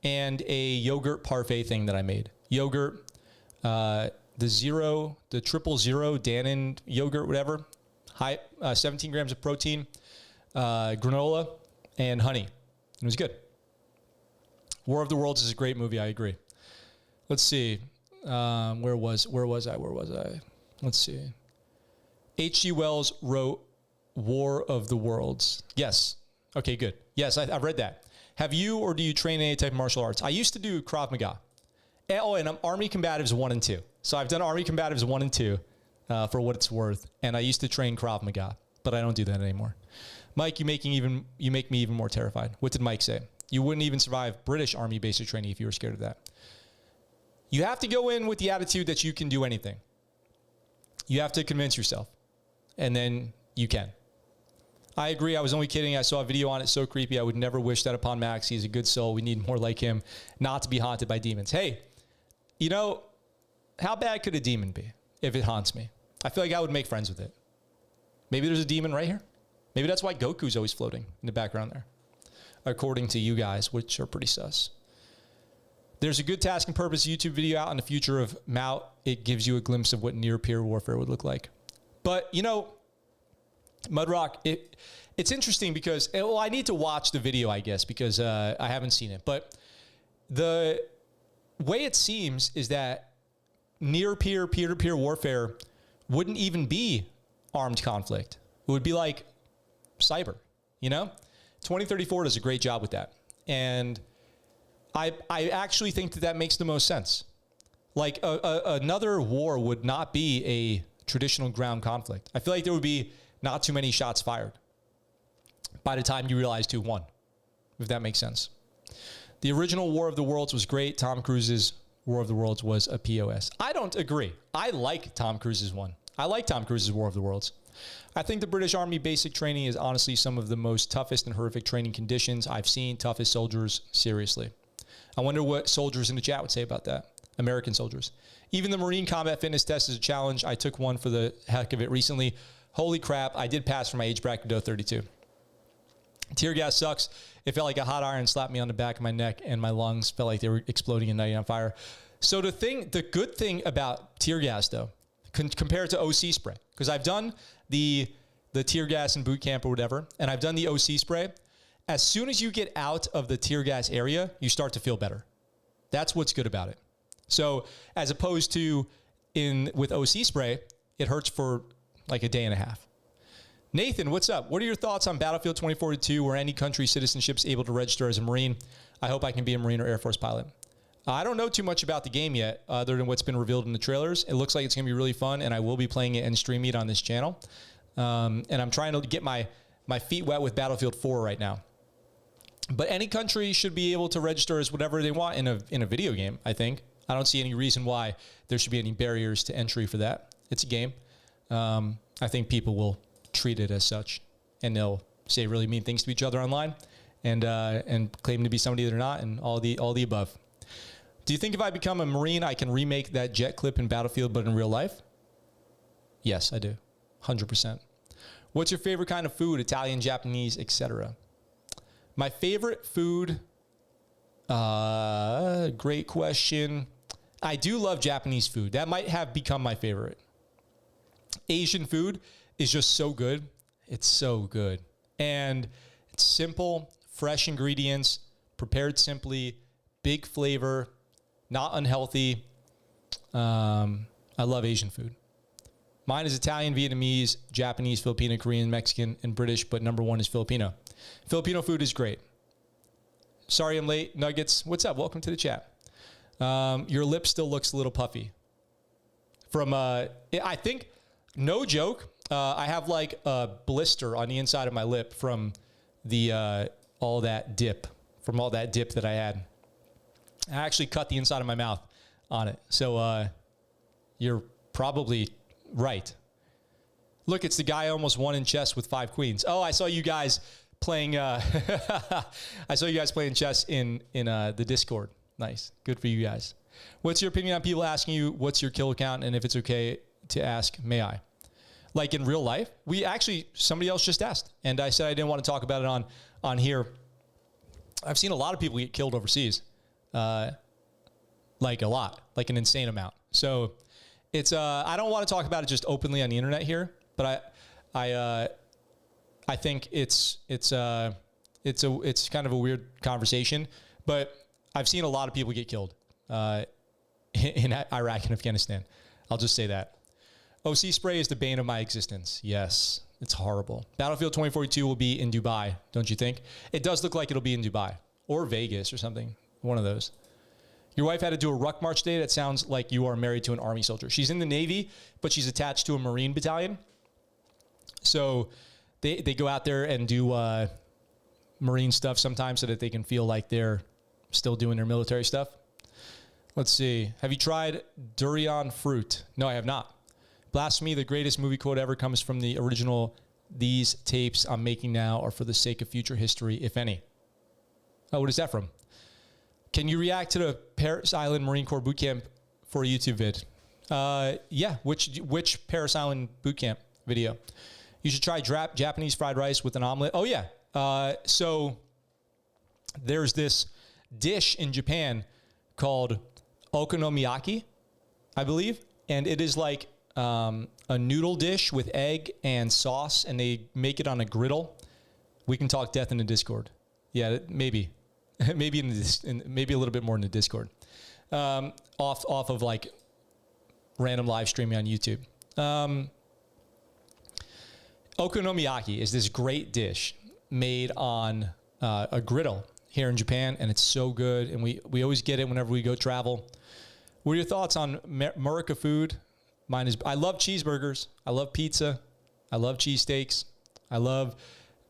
and a yogurt parfait thing that I made. Yogurt, the 000 Dannon yogurt, whatever. 17 grams of protein, granola, and honey. It was good. War of the Worlds is a great movie. I agree. Let's see. Where was I? Let's see. H.G. Wells wrote War of the Worlds. Yes. Okay, good. Yes, I've read that. Have you or do you train any type of martial arts? I used to do Krav Maga. And I'm Army Combatives 1 and 2. So I've done Army Combatives 1 and 2 for what it's worth. And I used to train Krav Maga, but I don't do that anymore. Mike, you make me even more terrified. What did Mike say? You wouldn't even survive British Army basic training if you were scared of that. You have to go in with the attitude that you can do anything. You have to convince yourself, and then you can. I agree. I was only kidding. I saw a video on it. So creepy. I would never wish that upon Max. He's a good soul. We need more like him, not to be haunted by demons. Hey, you know, how bad could a demon be if it haunts me? I feel like I would make friends with it. Maybe there's a demon right here. Maybe that's why Goku's always floating in the background there, according to you guys, which are pretty sus. There's a good task and purpose YouTube video out on the future of Mout. It gives you a glimpse of what near-peer warfare would look like. But, you know, Mudrock, it's interesting because, well, I need to watch the video, I guess, because I haven't seen it. But the way it seems is that near-peer, peer-to-peer warfare wouldn't even be armed conflict. It would be like cyber, you know? 2034 does a great job with that. And I actually think that makes the most sense. Like another war would not be a traditional ground conflict. I feel like there would be not too many shots fired by the time you realized who won, if that makes sense. The original War of the Worlds was great. Tom Cruise's War of the Worlds was a POS. I don't agree. I like Tom Cruise's one. I like Tom Cruise's War of the Worlds. I think the British Army basic training is honestly some of the most toughest and horrific training conditions I've seen. Toughest soldiers, seriously. I wonder what soldiers in the chat would say about that. American soldiers. Even the Marine Combat Fitness Test is a challenge. I took one for the heck of it recently. Holy crap, I did pass for my age bracket to 32. Tear gas sucks. It felt like a hot iron slapped me on the back of my neck, and my lungs felt like they were exploding and lighting on fire. So the good thing about tear gas, though, compared to OC spray, because I've done the tear gas in boot camp or whatever, and I've done the OC spray. As soon as you get out of the tear gas area, you start to feel better. That's what's good about it. So as opposed to with OC spray, it hurts for like a day and a half. Nathan, what's up? What are your thoughts on Battlefield 2042 where any country citizenship is able to register as a Marine? I hope I can be a Marine or Air Force pilot. I don't know too much about the game yet other than what's been revealed in the trailers. It looks like it's going to be really fun, and I will be playing it and streaming it on this channel. And I'm trying to get my feet wet with Battlefield 4 right now. But any country should be able to register as whatever they want in a video game, I think. I don't see any reason why there should be any barriers to entry for that. It's a game. I think people will treat it as such, and they'll say really mean things to each other online and claim to be somebody they're not, and all the above. Do you think if I become a Marine, I can remake that jet clip in Battlefield but in real life? Yes, I do. 100%. What's your favorite kind of food? Italian, Japanese, etc. My favorite food, great question. I do love Japanese food. That might have become my favorite. Asian food is just so good. It's so good. And it's simple, fresh ingredients, prepared simply, big flavor, not unhealthy. I love Asian food. Mine is Italian, Vietnamese, Japanese, Filipino, Korean, Mexican, and British, but number one is Filipino. Filipino food is great. Sorry I'm late. Nuggets, what's up? Welcome to the chat. Your lip still looks a little puffy. I think, no joke, I have like a blister on the inside of my lip from all that dip that I had. I actually cut the inside of my mouth on it. So you're probably right. Look, it's the guy almost won in chess with 5 queens. Oh, I saw you guys playing. I saw you guys playing chess in the Discord. Nice. Good for you guys. What's your opinion on people asking you what's your kill count, and if it's okay to ask, may I? Like in real life, somebody else just asked, and I said I didn't want to talk about it on here. I've seen a lot of people get killed overseas, like a lot, like an insane amount. So it's I don't want to talk about it just openly on the internet here, but I think it's kind of a weird conversation. But I've seen a lot of people get killed in Iraq and Afghanistan. I'll just say that. OC spray is the bane of my existence. Yes, it's horrible. Battlefield 2042 will be in Dubai, don't you think? It does look like it'll be in Dubai or Vegas or something, one of those. Your wife had to do a ruck march today. That sounds like you are married to an Army soldier. She's in the Navy, but she's attached to a Marine battalion. So they go out there and do Marine stuff sometimes so that they can feel like they're still doing their military stuff. Let's see. Have you tried durian fruit? No, I have not. Blasphemy, the greatest movie quote ever, comes from the original. These tapes I'm making now are for the sake of future history, if any. Oh, what is that from? Can you react to the Parris Island Marine Corps boot camp for a YouTube vid? Yeah. Which Parris Island boot camp video? You should try Japanese fried rice with an omelet. Oh, yeah. So there's this dish in Japan called okonomiyaki, I believe. And it is like a noodle dish with egg and sauce, and they make it on a griddle. We can talk death in the Discord. Yeah, maybe. maybe maybe a little bit more in the Discord. Off of like random live streaming on YouTube. Okonomiyaki is this great dish made on a griddle here in Japan, and it's so good, and we always get it whenever we go travel. What are your thoughts on America food? Mine is, I love cheeseburgers. I love pizza. I love cheesesteaks. I love,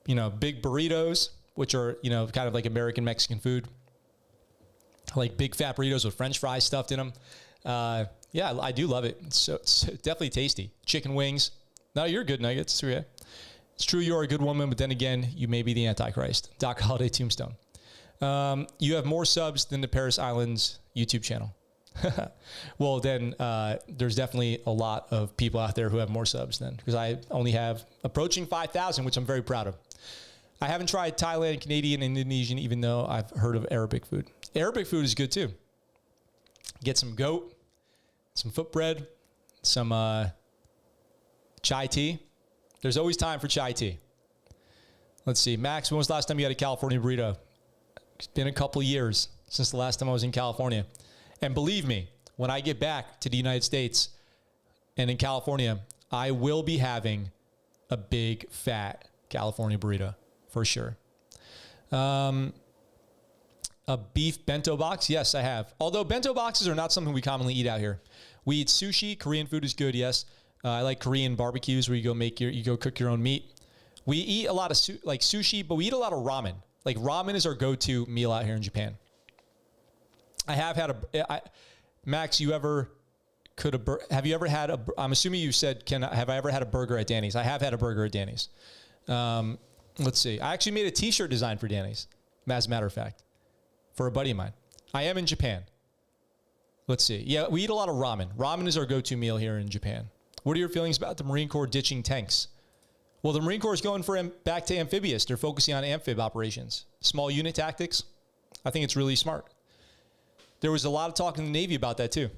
big burritos, which are, kind of like American Mexican food. I like big fat burritos with French fries stuffed in them. Yeah, I do love it. It's definitely tasty. Chicken wings. No, you're good, Nuggets. Yeah. It's true you are a good woman, but then again, you may be the Antichrist. Doc Holiday Tombstone. You have more subs than the Parris Islands YouTube channel. Well, then there's definitely a lot of people out there who have more subs then, because I only have approaching 5,000, which I'm very proud of. I haven't tried Thailand, Canadian, and Indonesian, even though I've heard of Arabic food. Arabic food is good too. Get some goat, some foot bread, some chai tea. There's always time for chai tea. Let's see. Max, when was the last time you had a California burrito? It's been a couple years since the last time I was in California. And believe me, when I get back to the United States and in California, I will be having a big, fat California burrito for sure. A beef bento box? Yes, I have. Although bento boxes are not something we commonly eat out here. We eat sushi. Korean food is good, yes. I like Korean barbecues where you go cook your own meat. We eat a lot of sushi, but we eat a lot of ramen. Like ramen is our go-to meal out here in Japan. I have had Max, have you ever had I'm assuming you said, have I ever had a burger at Danny's? I have had a burger at Danny's. Let's see. I actually made a t-shirt design for Danny's, as a matter of fact, for a buddy of mine. I am in Japan. Let's see. Yeah, we eat a lot of ramen. Ramen is our go-to meal here in Japan. What are your feelings about the Marine Corps ditching tanks? Well, the Marine Corps is going back to amphibious. They're focusing on amphib operations. Small unit tactics. I think it's really smart. There was a lot of talk in the Navy about that too.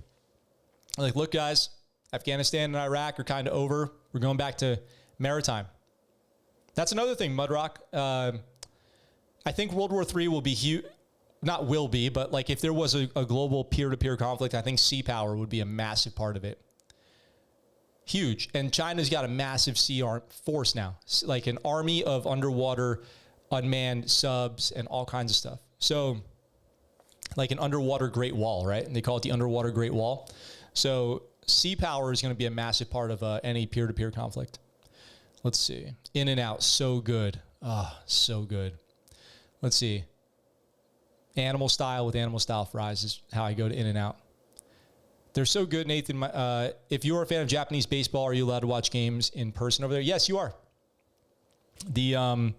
Like, look, guys, Afghanistan and Iraq are kind of over. We're going back to maritime. That's another thing, Mudrock. I think World War III will be huge. Not will be, but like if there was a global peer-to-peer conflict, I think sea power would be a massive part of it. Huge. And China's got a massive sea force now, like an army of underwater unmanned subs and all kinds of stuff. So like an underwater Great Wall, right? And they call it the underwater Great Wall. So sea power is going to be a massive part of any peer-to-peer conflict. Let's see. In and Out, so good. So good. Let's see. Animal style with animal style fries is how I go to In and Out. They're so good, Nathan. If you're a fan of Japanese baseball, are you allowed to watch games in person over there? Yes, you are. I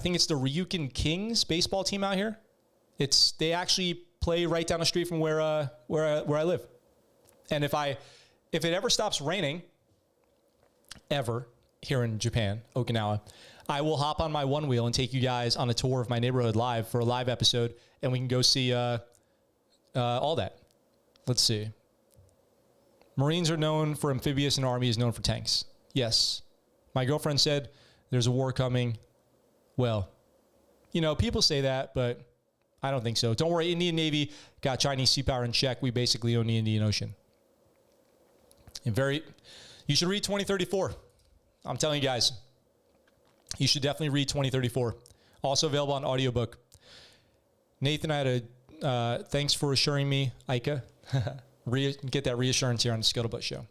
think it's the Ryukin Kings baseball team out here. They actually play right down the street from where I live. And if it ever stops raining, ever, here in Japan, Okinawa, I will hop on my one wheel and take you guys on a tour of my neighborhood live for a live episode, and we can go see all that. Let's see. Marines are known for amphibious and Army is known for tanks. Yes. My girlfriend said there's a war coming. Well, you know, people say that, but I don't think so. Don't worry, Indian Navy got Chinese sea power in check. We basically own the Indian Ocean. And you should read 2034. I'm telling you guys, you should definitely read 2034. Also available on audiobook. Nathan, I had thanks for assuring me, Ika. Get that reassurance here on the ScuttleButt Show.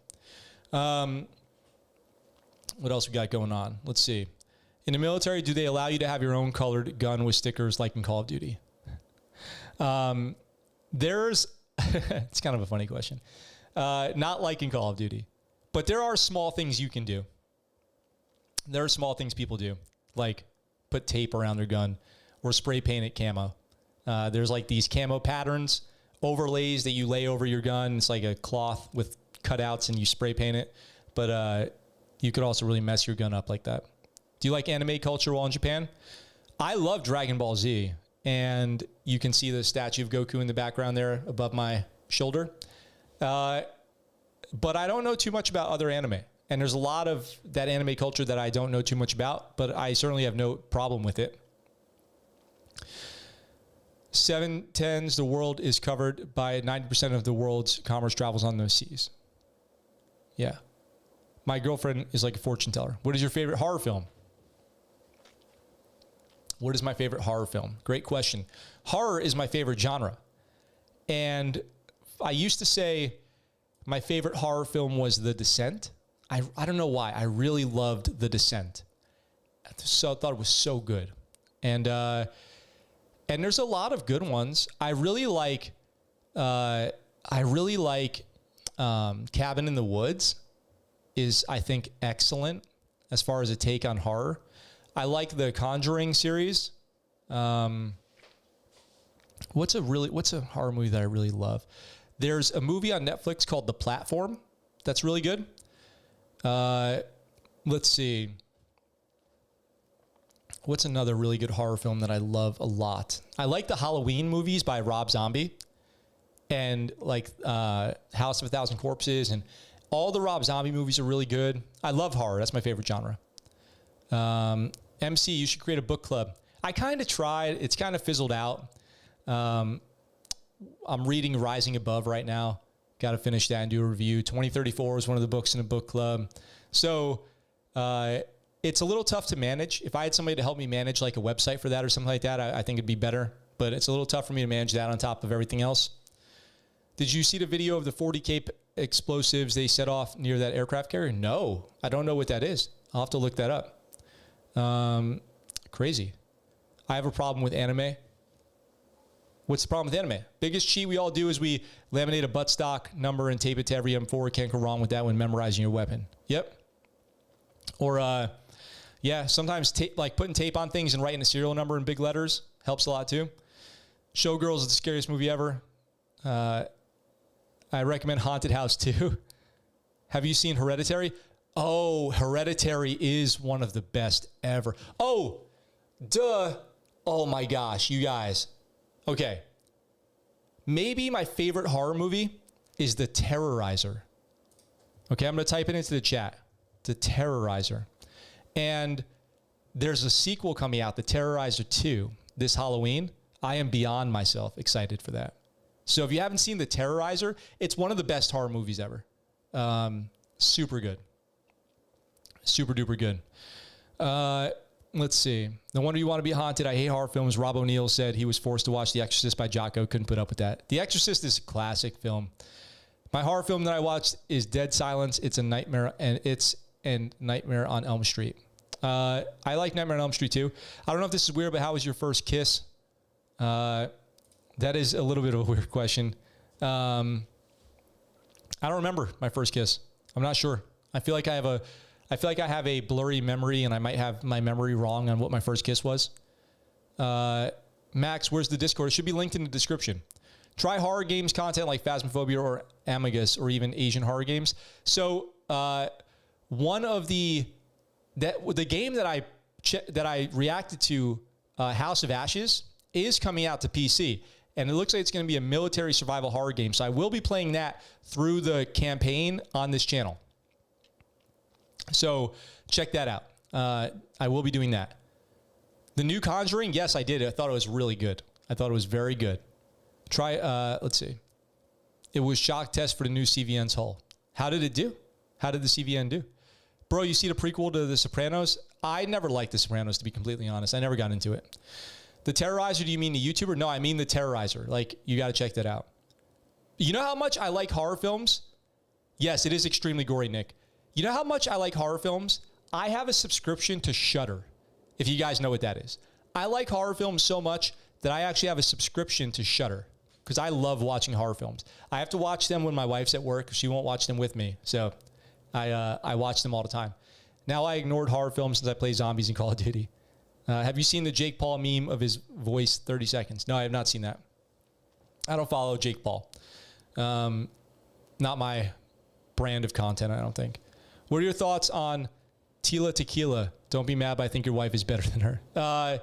What else we got going on? Let's see. In the military, do they allow you to have your own colored gun with stickers like in Call of Duty? It's kind of a funny question. Not like in Call of Duty. But there are small things you can do. There are small things people do, like put tape around their gun or spray paint it camo. There's like these camo patterns, overlays that you lay over your gun. It's like a cloth with cutouts and you spray paint it. But you could also really mess your gun up like that. Do you like anime culture while in Japan? I love Dragon Ball Z. And you can see the statue of Goku in the background there above my shoulder. But I don't know too much about other anime. And there's a lot of that anime culture that I don't know too much about, but I certainly have no problem with it. 710s, the world is covered by 90% of the world's commerce travels on those seas. Yeah. My girlfriend is like a fortune teller. What is your favorite horror film? What is my favorite horror film? Great question. Horror is my favorite genre. And I used to say my favorite horror film was The Descent. I don't know why. I really loved The Descent. I thought it was so good. And there's a lot of good ones. I really like Cabin in the Woods is, I think, excellent as far as a take on horror. I like the Conjuring series. What's a horror movie that I really love? There's a movie on Netflix called The Platform that's really good. Let's see. What's another really good horror film that I love a lot? I like the Halloween movies by Rob Zombie and like House of a Thousand Corpses, and all the Rob Zombie movies are really good. I love horror. That's my favorite genre. MC, you should create a book club. I kind of tried. It's kind of fizzled out. I'm reading Rising Above right now. Got to finish that and do a review. 2034 is one of the books in a book club. So it's a little tough to manage. If I had somebody to help me manage like a website for that or something like that, I think it'd be better. But it's a little tough for me to manage that on top of everything else. Did you see the video of the 40 Cape explosives they set off near that aircraft carrier? No, I don't know what that is. I'll have to look that up. Crazy. I have a problem with anime. What's the problem with anime? Biggest cheat we all do is we laminate a buttstock number and tape it to every M4. Can't go wrong with that when memorizing your weapon. Yep. Or, yeah, sometimes like putting tape on things and writing a serial number in big letters helps a lot too. Showgirls is the scariest movie ever. I recommend Haunted House too. Have you seen Hereditary? Oh, Hereditary is one of the best ever. Oh, duh. Oh my gosh, you guys. Okay. Maybe my favorite horror movie is The Terrorizer. Okay, I'm going to type it into the chat. The Terrorizer. And there's a sequel coming out, The Terrorizer 2, this Halloween. I am beyond myself excited for that. So if you haven't seen The Terrorizer, it's one of the best horror movies ever. Super good. Super duper good. Let's see. No wonder you want to be haunted. I hate horror films. Rob O'Neill said he was forced to watch The Exorcist by Jocko. Couldn't put up with that. The Exorcist is a classic film. My horror film that I watched is Dead Silence. It's a nightmare, and Nightmare on Elm Street. I like Nightmare on Elm Street too. I don't know if this is weird, but how was your first kiss? That is a little bit of a weird question. I don't remember my first kiss. I'm not sure. I feel like I have a blurry memory, and I might have my memory wrong on what my first kiss was. Max, where's the Discord? It should be linked in the description. Try horror games content like Phasmophobia or Among Us or even Asian horror games. So one of the game that I reacted to, House of Ashes, is coming out to PC. And it looks like it's going to be a military survival horror game. So I will be playing that through the campaign on this channel. So check that out. I will be doing that. The new Conjuring, yes, I did. I thought it was really good. I thought it was very good. Let's see. It was shock test for the new CVN's hull. How did it do? How did the CVN do? Bro, you see the prequel to The Sopranos? I never liked The Sopranos, to be completely honest. I never got into it. The Terrorizer, do you mean the YouTuber? No, I mean the Terrorizer. Like, you got to check that out. You know how much I like horror films? Yes, it is extremely gory, Nick. You know how much I like horror films? I have a subscription to Shudder, if you guys know what that is. I like horror films so much that I actually have a subscription to Shudder because I love watching horror films. I have to watch them when my wife's at work. She won't watch them with me. So I watch them all the time. Now I ignored horror films since I play zombies in Call of Duty. Have you seen the Jake Paul meme of his voice 30 seconds? No, I have not seen that. I don't follow Jake Paul. Not my brand of content, I don't think. What are your thoughts on Tila Tequila? Don't be mad, but I think your wife is better than her.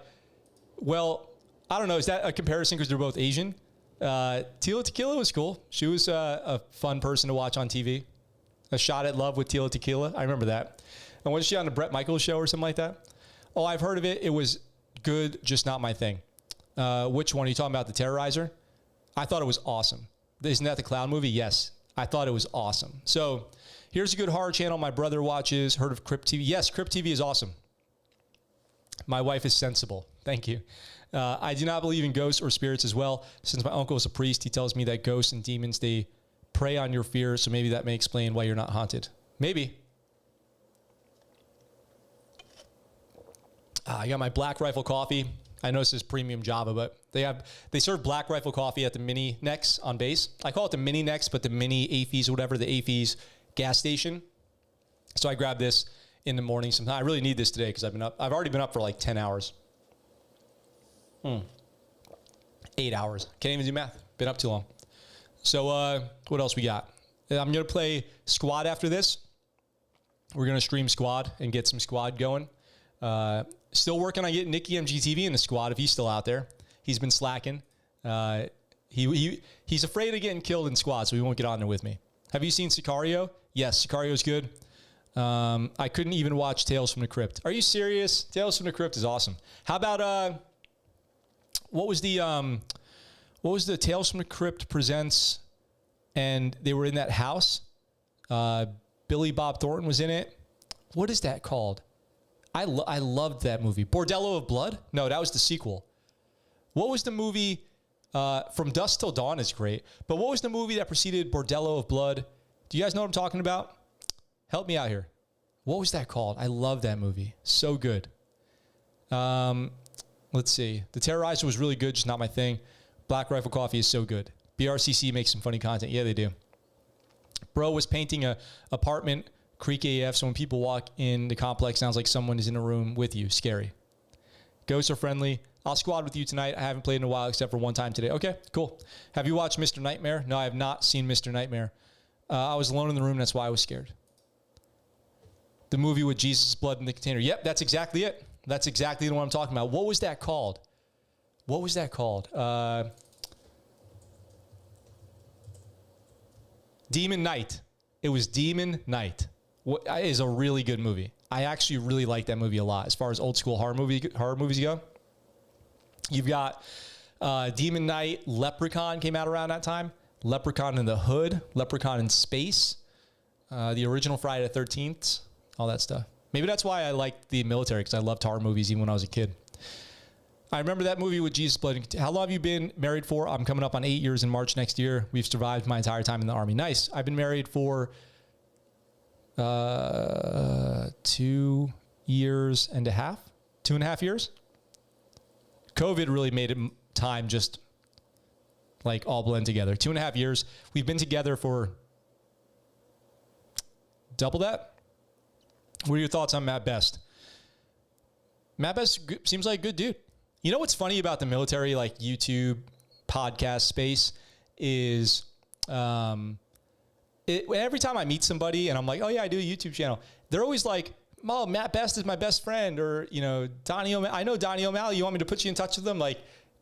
Well, I don't know. Is that a comparison because they're both Asian? Tila Tequila was cool. She was a fun person to watch on TV. A Shot at Love with Tila Tequila. I remember that. And was she on the Bret Michaels show or something like that? Oh, I've heard of it. It was good, just not my thing. Which one? Are you talking about the Terrorizer? I thought it was awesome. Isn't that the clown movie? Yes. I thought it was awesome. So here's a good horror channel my brother watches. Heard of Crypt TV? Yes, Crypt TV is awesome. My wife is sensible. Thank you. I do not believe in ghosts or spirits as well. Since my uncle is a priest, he tells me that ghosts and demons, they prey on your fears. So maybe that may explain why you're not haunted. Maybe. I got my Black Rifle coffee. I know this is premium Java, but they serve Black Rifle coffee at the Mini Nex on base. I call it the Mini Nex, but the Mini AFES or whatever, the AFES gas station. So I grabbed this in the morning sometime. I really need this today because I've already been up for like 10 hours. 8 hours. Can't even do math. Been up too long. So what else we got? I'm going to play Squad after this. We're going to stream Squad and get some Squad going. Still working on getting Nicky MGTV in the Squad if he's still out there. He's been slacking. He's afraid of getting killed in Squad, so he won't get on there with me. Have you seen Sicario? Yes, Sicario's good. I couldn't even watch Tales from the Crypt. Are you serious? Tales from the Crypt is awesome. How about what was the Tales from the Crypt presents? And they were in that house. Billy Bob Thornton was in it. What is that called? I loved that movie. Bordello of Blood? No, that was the sequel. What was the movie? From Dusk Till Dawn is great. But what was the movie that preceded Bordello of Blood? Do you guys know what I'm talking about? Help me out here. What was that called? I love that movie. So good. Let's see. The Terrorizer was really good, just not my thing. Black Rifle Coffee is so good. BRCC makes some funny content. Yeah, they do. Bro was painting a apartment, Creek AF, so when people walk in the complex, sounds like someone is in a room with you. Scary. Ghosts are friendly. I'll squad with you tonight. I haven't played in a while except for one time today. Okay, cool. Have you watched Mr. Nightmare? No, I have not seen Mr. Nightmare. I was alone in the room. That's why I was scared. The movie with Jesus' blood in the container. Yep, that's exactly it. That's exactly the one I'm talking about. What was that called? What was that called? Demon Knight. It was Demon Knight. It is a really good movie. I actually really like that movie a lot. As far as old school horror movies go, you've got Demon Knight, Leprechaun came out around that time. Leprechaun in the Hood, Leprechaun in Space, the original Friday the 13th, all that stuff. Maybe that's why I liked the military, because I loved horror movies even when I was a kid. I remember that movie with Jesus' blood. How long have you been married for? I'm coming up on 8 years in March next year. We've survived my entire time in the Army. Nice. I've been married for 2 years and a half, 2.5 years. COVID really made it time just like all blend together. 2.5 years. We've been together for double that. What are your thoughts on Matt Best? Matt Best seems like a good dude. You know what's funny about the military, like YouTube podcast space, is every time I meet somebody and I'm like, oh yeah, I do a YouTube channel, they're always like, oh, Matt Best is my best friend, or, you know, I know Donnie O'Malley, you want me to put you in touch with them? Like,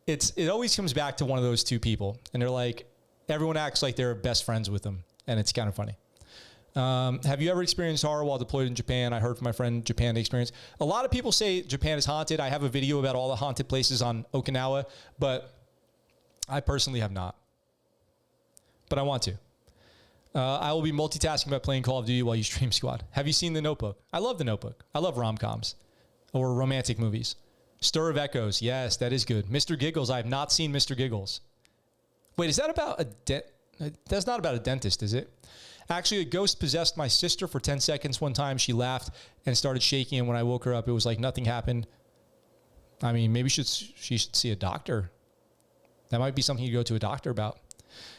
it always comes back to one of those two people, and they're like, everyone acts like they're best friends with them, and it's kind of funny. Have you ever experienced horror while deployed in Japan? I heard from my friend Japan experience. A lot of people say Japan is haunted. I have a video about all the haunted places on Okinawa, but I personally have not. But I want to. I will be multitasking by playing Call of Duty while you stream Squad. Have you seen The Notebook? I love The Notebook. I love rom-coms or romantic movies. Stir of Echoes. Yes, that is good. Mr. Giggles. I have not seen Mr. Giggles. Wait, is that about that's not about a dentist, is it? Actually, a ghost possessed my sister for 10 seconds one time. She laughed and started shaking, and when I woke her up, it was like nothing happened. I mean, maybe she should see a doctor. That might be something you go to a doctor about.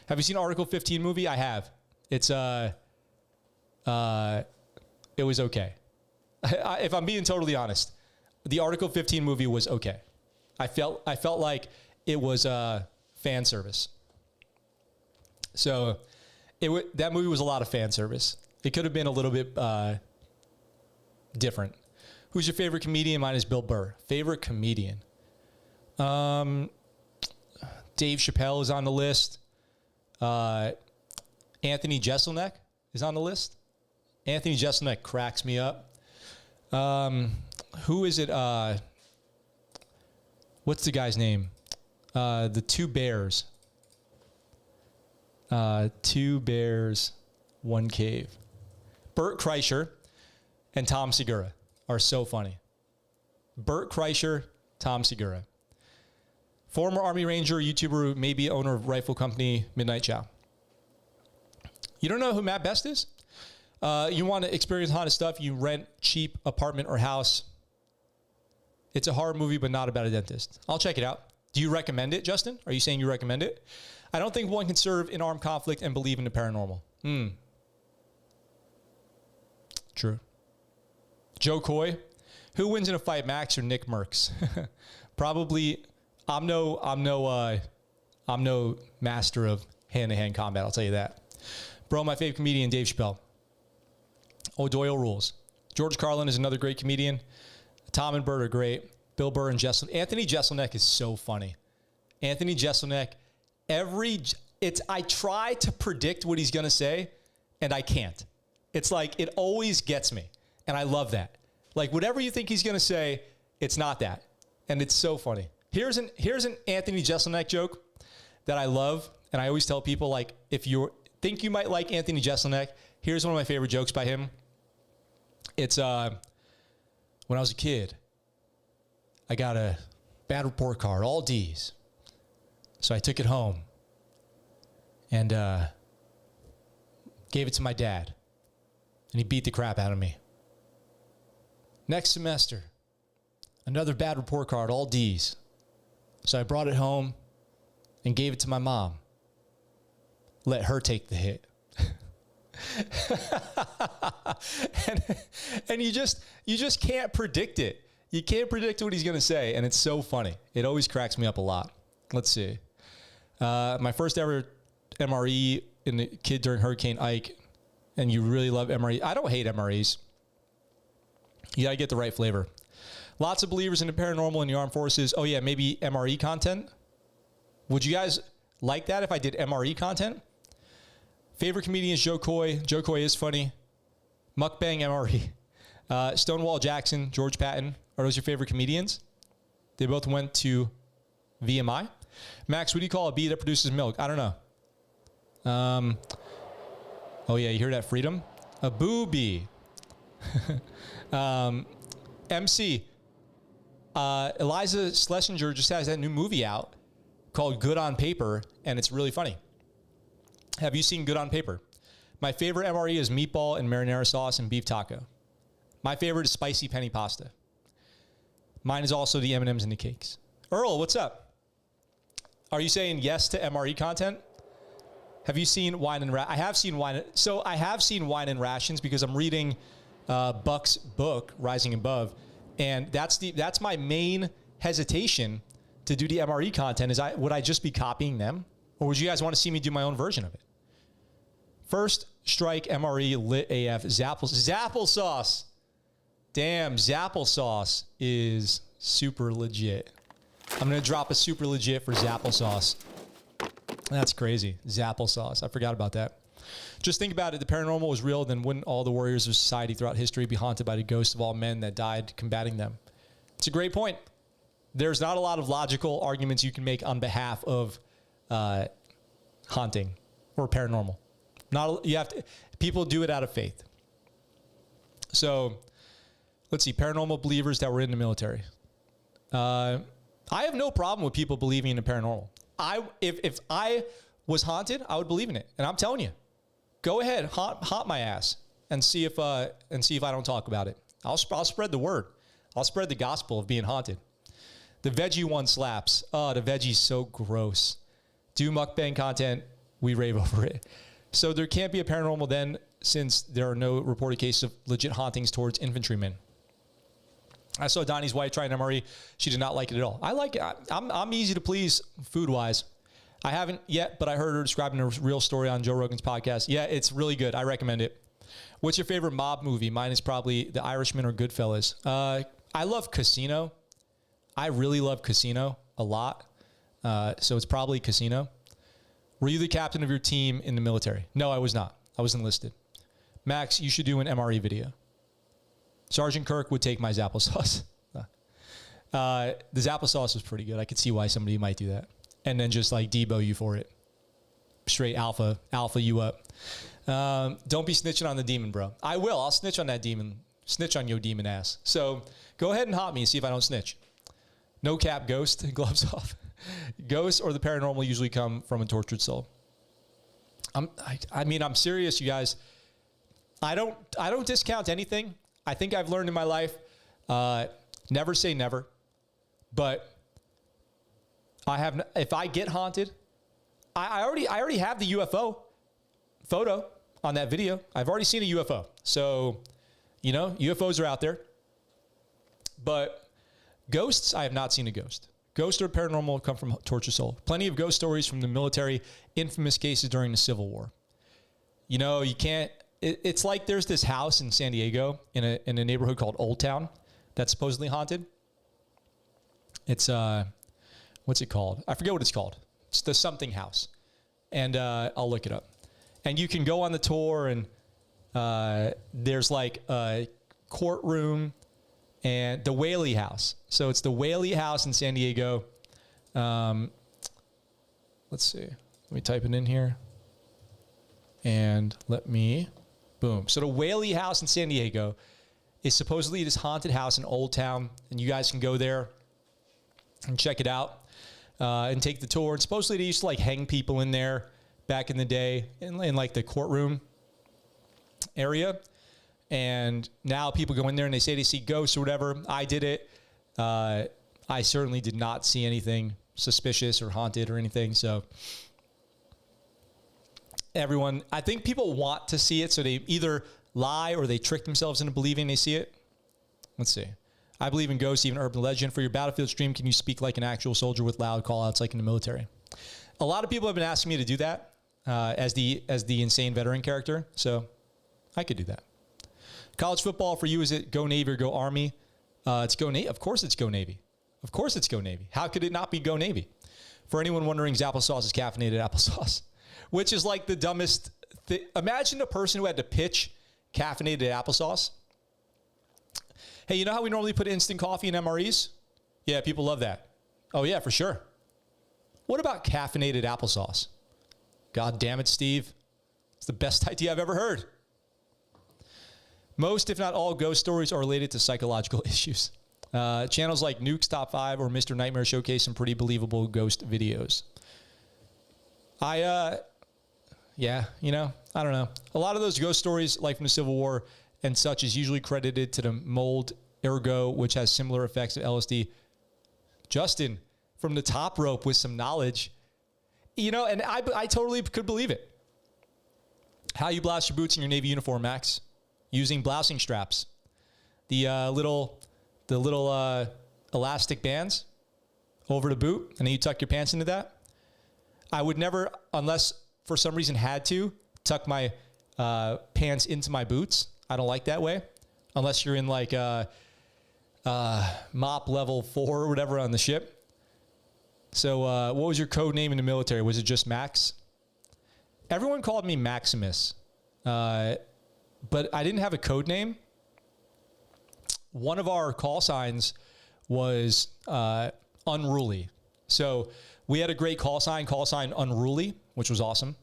Have you seen Article 15 movie? I have. It's it was okay. If I'm being totally honest, the Article 15 movie was okay. I felt like it was fan service. So that movie was a lot of fan service. It could have been a little bit different. Who's your favorite comedian? Mine is Bill Burr. Favorite comedian? Dave Chappelle is on the list. Anthony Jeselnik is on the list. Anthony Jeselnik cracks me up. Who is it? What's the guy's name? The Two Bears. Two Bears, One Cave. Bert Kreischer and Tom Segura are so funny. Bert Kreischer, Tom Segura. Former Army Ranger, YouTuber, maybe owner of rifle company, Midnight Chow. You don't know who Matt Best is? You want to experience haunted stuff, you rent cheap apartment or house. It's a horror movie, but not about a dentist. I'll check it out. Do you recommend it, Justin? Are you saying you recommend it? I don't think one can serve in armed conflict and believe in the paranormal. True. Joe Coy. Who wins in a fight, Max or Nick Merckx? Probably. I'm no master of hand-to-hand combat. I'll tell you that. Bro, my favorite comedian, Dave Chappelle. O'Doyle rules. George Carlin is another great comedian. Tom and Bert are great. Bill Burr and Jeselnik. Anthony Jeselnik is so funny. Anthony Jeselnik, I try to predict what he's going to say, and I can't. It's like, it always gets me, and I love that. Like, whatever you think he's going to say, it's not that. And it's so funny. Here's an Anthony Jeselnik joke that I love, and I always tell people, like, if you think you might like Anthony Jeselnik, here's one of my favorite jokes by him. It's, when I was a kid, I got a bad report card, all D's. So I took it home and gave it to my dad, and he beat the crap out of me. Next semester, another bad report card, all D's. So I brought it home and gave it to my mom. Let her take the hit. and you just can't predict it. You can't predict what he's going to say, and it's so funny. It always cracks me up a lot. Let's see. My first ever MRE in the kid during Hurricane Ike, and you really love MRE. I don't hate MREs. You got to get the right flavor. Lots of believers in the paranormal in the armed forces. Oh, yeah, maybe MRE content. Would you guys like that if I did MRE content? Favorite comedian is Joe Coy. Joe Coy is funny. Mukbang MRE. Stonewall Jackson, George Patton. Are those your favorite comedians? They both went to VMI. Max, what do you call a bee that produces milk? I don't know. Oh, yeah, you hear that, Freedom? A booby. MC. Eliza Schlesinger just has that new movie out called Good on Paper, and it's really funny. Have you seen Good on Paper? My favorite MRE is meatball and marinara sauce and beef taco. My favorite is spicy penny pasta. Mine is also the M&Ms and the cakes. Earl, what's up? Are you saying yes to MRE content? Have you seen Wine and I have seen Wine. So I have seen Wine and Rations because I'm reading Buck's book, Rising Above, and that's my main hesitation to do the MRE content. Would I just be copying them, Or would you guys want to see me do my own version of it? First Strike MRE lit AF Zapple sauce. Damn, Zapple sauce is super legit. I'm going to drop a super legit for Zapple sauce. That's crazy. Zapple sauce. I forgot about that. Just think about it. The paranormal was real, then wouldn't all the warriors of society throughout history be haunted by the ghosts of all men that died combating them? It's a great point. There's not a lot of logical arguments you can make on behalf of haunting or paranormal. People do it out of faith. So let's see, paranormal believers that were in the military. I have no problem with people believing in the paranormal. If I was haunted, I would believe in it. And I'm telling you, go ahead, haunt my ass and see if I don't talk about it. I'll spread the word. I'll spread the gospel of being haunted. The veggie one slaps. Oh, the veggie's so gross. Do mukbang content. We rave over it. So there can't be a paranormal then, since there are no reported cases of legit hauntings towards infantrymen. I saw Donnie's wife try an MRE. She did not like it at all. I like it. I'm easy to please food-wise. I haven't yet, but I heard her describing a real story on Joe Rogan's podcast. Yeah, it's really good. I recommend it. What's your favorite mob movie? Mine is probably The Irishman or Goodfellas. I love Casino. I really love Casino a lot. So it's probably Casino. Were you the captain of your team in the military? No, I was not. I was enlisted. Max, you should do an MRE video. Sergeant Kirk would take my Zapple sauce. The Zapple sauce was pretty good. I could see why somebody might do that. And then just like Debo you for it. Straight alpha you up. Don't be snitching on the demon, bro. I will. I'll snitch on that demon. Snitch on your demon ass. So go ahead and haunt me and see if I don't snitch. No cap, ghost, gloves off. Ghosts or the paranormal usually come from a tortured soul. I'm serious, you guys. I don't discount anything. I think I've learned in my life, never say never. But if I get haunted, I already have the UFO photo on that video. I've already seen a UFO. So, UFOs are out there. But ghosts, I have not seen a ghost. Ghost or paranormal come from tortured soul. Plenty of ghost stories from the military, infamous cases during the Civil War. You can't, it's like there's this house in San Diego in a neighborhood called Old Town that's supposedly haunted. It's, what's it called? I forget what it's called. It's the something house. And I'll look it up. And you can go on the tour and there's like a courtroom and the Whaley House. So it's the Whaley House in San Diego. Let's see. Let me type it in here. And boom. So the Whaley House in San Diego is supposedly this haunted house in Old Town. And you guys can go there and check it out and take the tour. And supposedly they used to like hang people in there back in the day in like the courtroom area. And now people go in there and they say they see ghosts or whatever. I did it. I certainly did not see anything suspicious or haunted or anything. So I think people want to see it. So they either lie or they trick themselves into believing they see it. Let's see. I believe in ghosts, even urban legend. For your Battlefield stream, can you speak like an actual soldier with loud call outs like in the military? A lot of people have been asking me to do that as the insane veteran character. So I could do that. College football for you, is it go Navy or go Army? It's go Navy. Of course it's go Navy. Of course it's go Navy. How could it not be go Navy? For anyone wondering, applesauce is caffeinated applesauce, which is like the dumbest thing. Imagine a person who had to pitch caffeinated applesauce. Hey, you know how we normally put instant coffee in MREs? Yeah, people love that. Oh, yeah, for sure. What about caffeinated applesauce? God damn it, Steve. It's the best idea I've ever heard. Most, if not all, ghost stories are related to psychological issues. Channels like Nuke's Top 5 or Mr. Nightmare showcase some pretty believable ghost videos. I don't know. A lot of those ghost stories, like from the Civil War and such, is usually credited to the mold ergo, which has similar effects to LSD. Justin, from the top rope with some knowledge, and I totally could believe it. How you blouse your boots in your Navy uniform, Max? Using blousing straps, the little elastic bands over the boot, and then you tuck your pants into that. I would never, unless for some reason had to, tuck my pants into my boots. I don't like that way. Unless you're in like MOP level 4 or whatever on the ship. So what was your code name in the military? Was it just Max? Everyone called me Maximus. But I didn't have a code name. One of our call signs was unruly. So we had a great call sign unruly, which was awesome.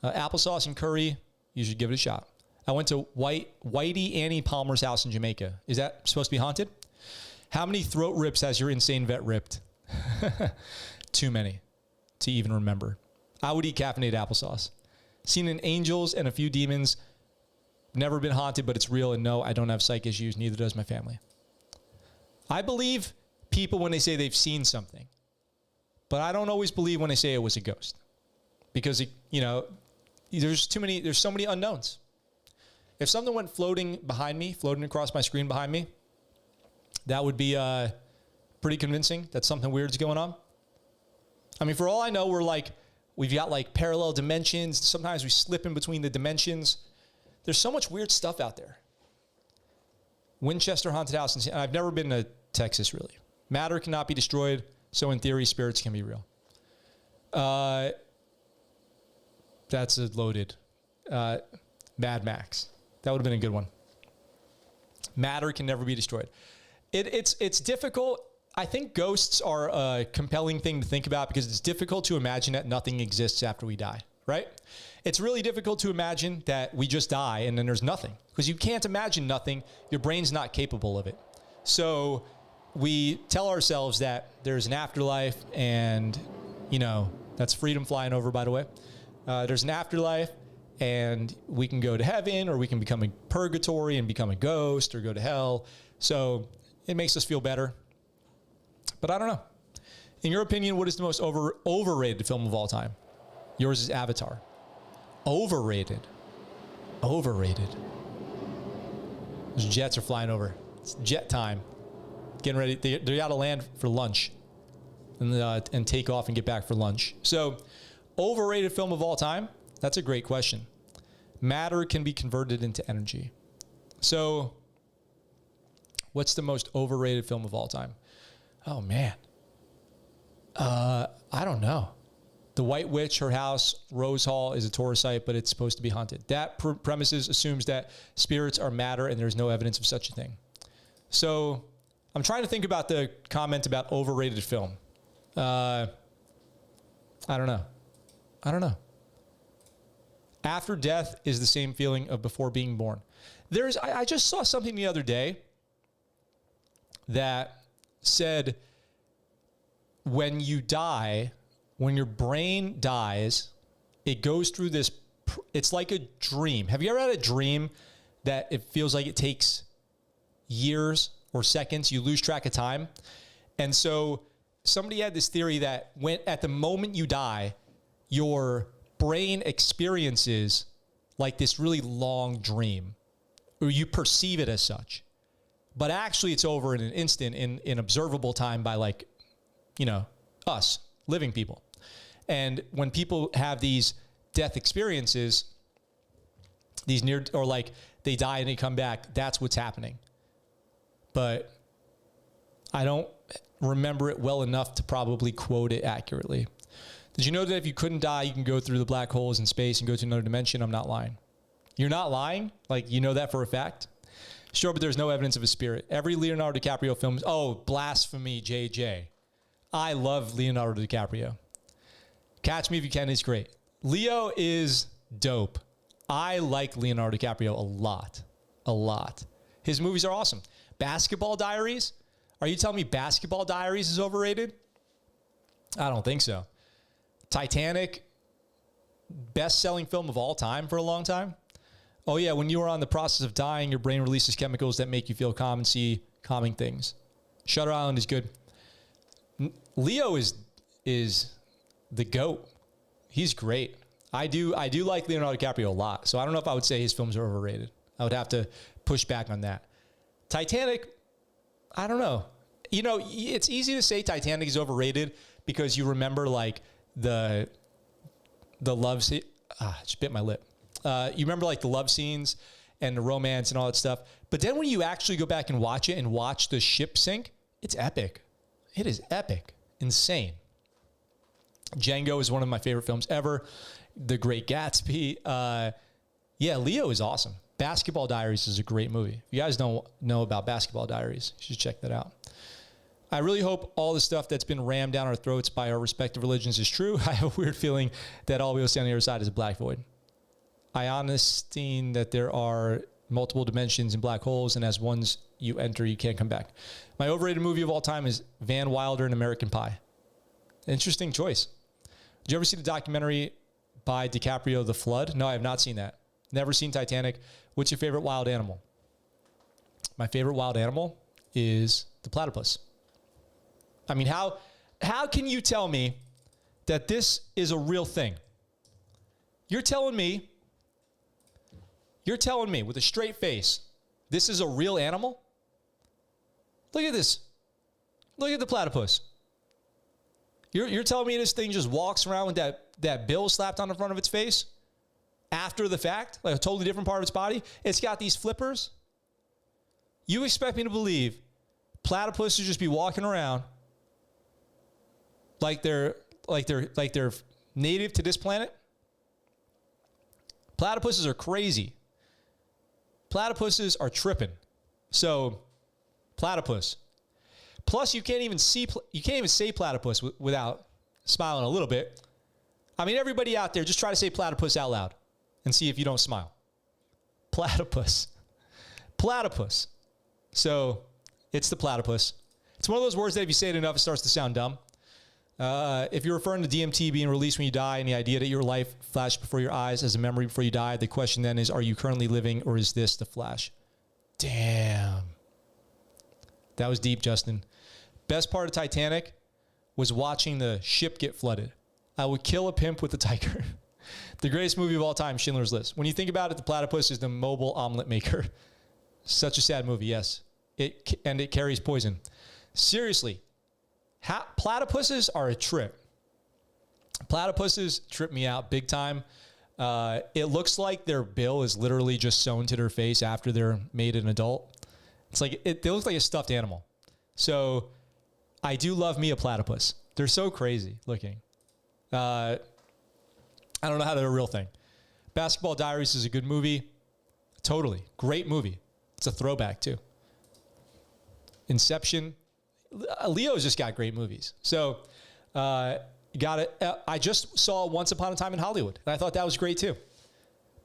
Applesauce and curry, you should give it a shot. I went to Whitey Annie Palmer's house in Jamaica. Is that supposed to be haunted? How many throat rips has your insane vet ripped? Too many to even remember. I would eat caffeinated applesauce. Seen an angels and a few demons. Never been haunted, but it's real. And no, I don't have psych issues. Neither does my family. I believe people when they say they've seen something, but I don't always believe when they say it was a ghost, because there's so many unknowns. If something went floating across my screen behind me, that would be pretty convincing that something weird's going on. I mean, for all I know, we've got like parallel dimensions. Sometimes we slip in between the dimensions. There's so much weird stuff out there. Winchester Haunted House. I've never been to Texas, really. Matter cannot be destroyed, so in theory, spirits can be real. That's a loaded. Mad Max. That would have been a good one. Matter can never be destroyed. It's difficult. I think ghosts are a compelling thing to think about because it's difficult to imagine that nothing exists after we die, right? It's really difficult to imagine that we just die and then there's nothing, because you can't imagine nothing. Your brain's not capable of it. So we tell ourselves that there's an afterlife, and, that's freedom flying over, by the way. There's an afterlife, and we can go to heaven, or we can become a purgatory and become a ghost, or go to hell. So it makes us feel better. But I don't know. In your opinion, what is the most overrated film of all time? Yours is Avatar. Overrated. Overrated. Those jets are flying over. It's jet time. Getting ready. They're out of land for lunch. And take off and get back for lunch. So, overrated film of all time? That's a great question. Matter can be converted into energy. So, what's the most overrated film of all time? Oh, man. I don't know. The White Witch, her house, Rose Hall, is a tourist site, but it's supposed to be haunted. That premises assumes that spirits are matter and there's no evidence of such a thing. So I'm trying to think about the comment about overrated film. I don't know. After death is the same feeling of before being born. I just saw something the other day that said when you die, when your brain dies, it goes through this, it's like a dream. Have you ever had a dream that it feels like it takes years or seconds? You lose track of time. And so somebody had this theory that at the moment you die, your brain experiences like this really long dream, or you perceive it as such. But actually it's over in an instant in observable time by us, living people. And when people have these death experiences, they die and they come back, that's what's happening. But I don't remember it well enough to probably quote it accurately. Did you know that if you couldn't die, you can go through the black holes in space and go to another dimension? I'm not lying. You're not lying? You know that for a fact? Sure, but there's no evidence of a spirit. Every Leonardo DiCaprio film blasphemy, JJ. I love Leonardo DiCaprio. Catch Me If You Can is great. Leo is dope. I like Leonardo DiCaprio a lot. A lot. His movies are awesome. Basketball Diaries? Are you telling me Basketball Diaries is overrated? I don't think so. Titanic, best-selling film of all time for a long time. Oh, yeah, when you are on the process of dying, your brain releases chemicals that make you feel calm and see calming things. Shutter Island is good. Leo is the GOAT. He's great. I do like Leonardo DiCaprio a lot, so I don't know if I would say his films are overrated. I would have to push back on that. Titanic, I don't know. It's easy to say Titanic is overrated because you remember the the love scene. Just bit my lip. You remember like the love scenes and the romance and all that stuff. But then when you actually go back and watch it and watch the ship sink, it's epic. It is epic. Insane. Django is one of my favorite films ever. The Great Gatsby. Yeah, Leo is awesome. Basketball Diaries is a great movie. If you guys don't know about Basketball Diaries, you should check that out. I really hope all the stuff that's been rammed down our throats by our respective religions is true. I have a weird feeling that all we will see on the other side is a black void. I honestly that there are multiple dimensions in black holes, and as ones you enter, you can't come back. My overrated movie of all time is Van Wilder and American Pie. Interesting choice. Did you ever see the documentary by DiCaprio, The Flood? No, I have not seen that. Never seen Titanic. What's your favorite wild animal? My favorite wild animal is the platypus. I mean, how can you tell me that this is a real thing? You're telling me with a straight face, this is a real animal? Look at this. Look at the platypus. You're telling me this thing just walks around with that bill slapped on the front of its face after the fact, like a totally different part of its body? It's got these flippers. You expect me to believe platypuses just be walking around like they're native to this planet? Platypuses are crazy. Platypuses are tripping. So, platypus. Plus, you can't even say platypus without smiling a little bit. I mean, everybody out there, just try to say platypus out loud and see if you don't smile. Platypus. Platypus. So, it's the platypus. It's one of those words that if you say it enough, it starts to sound dumb. If you're referring to DMT being released when you die and the idea that your life flashed before your eyes as a memory before you died, the question then is, are you currently living or is this the flash? Damn. That was deep, Justin. Best part of Titanic was watching the ship get flooded. I would kill a pimp with a tiger. The greatest movie of all time, Schindler's List. When you think about it, the platypus is the mobile omelet maker. Such a sad movie, yes. It carries poison. Seriously. Platypuses are a trip. Platypuses trip me out big time. It looks like their bill is literally just sewn to their face after they're made an adult. It's like, they look like a stuffed animal. So I do love me a platypus. They're so crazy looking. I don't know how they're a real thing. Basketball Diaries is a good movie. Totally. Great movie. It's a throwback too. Inception. Leo's just got great movies. So, got it. I just saw Once Upon a Time in Hollywood, and I thought that was great too.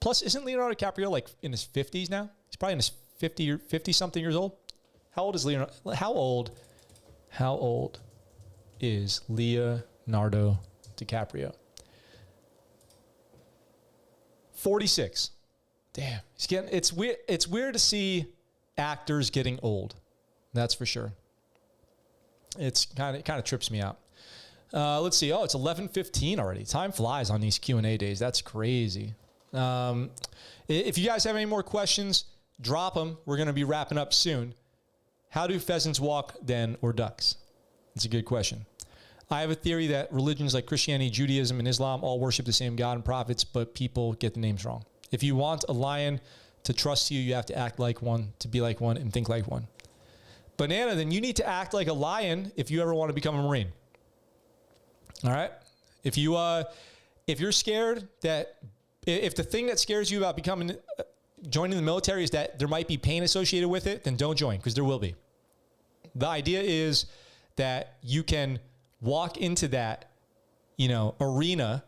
Plus, isn't Leonardo DiCaprio like in his 50s now? He's probably in his 50-something years old. How old is Leonardo? How old is Leonardo DiCaprio? 46. Damn. It's weird. It's weird to see actors getting old. That's for sure. It kind of trips me out. Let's see. Oh, it's 11:15 already. Time flies on these Q&A days. That's crazy. If you guys have any more questions, drop them. We're going to be wrapping up soon. How do pheasants walk then, or ducks? It's a good question. I have a theory that religions like Christianity, Judaism, and Islam all worship the same God and prophets, but people get the names wrong. If you want a lion to trust you, you have to act like one, to be like one, and think like one. Banana, then you need to act like a lion if you ever want to become a Marine. All right? If you're scared that, if the thing that scares you about joining the military is that there might be pain associated with it, then don't join, because there will be. The idea is that you can walk into that, arena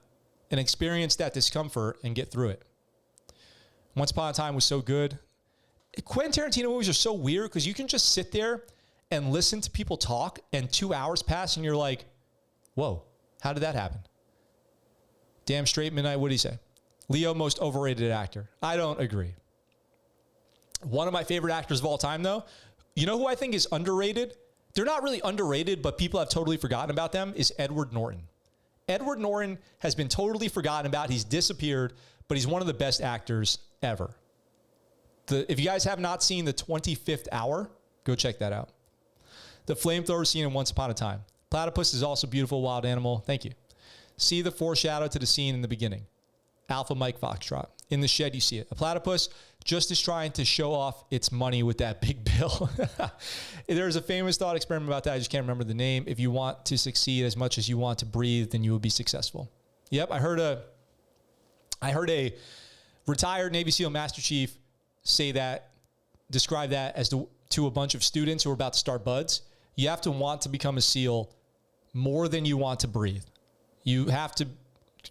and experience that discomfort and get through it. Once Upon a Time was so good. Quentin Tarantino movies are so weird because you can just sit there and listen to people talk and 2 hours pass and you're like, whoa, how did that happen? Damn straight midnight, what do you say? Leo, most overrated actor. I don't agree. One of my favorite actors of all time, though, you know who I think is underrated? They're not really underrated, but people have totally forgotten about them, is Edward Norton. Edward Norton has been totally forgotten about. He's disappeared, but he's one of the best actors ever. If you guys have not seen the 25th Hour, go check that out. The flamethrower scene in Once Upon a Time. Platypus is also a beautiful wild animal. Thank you. See the foreshadow to the scene in the beginning. Alpha Mike Foxtrot. In the shed, you see it. A platypus just is trying to show off its money with that big bill. There's a famous thought experiment about that. I just can't remember the name. If you want to succeed as much as you want to breathe, then you will be successful. Yep, I heard a retired Navy SEAL Master Chief describe that as to a bunch of students who are about to start buds. You have to want to become a SEAL more than you want to breathe. You have to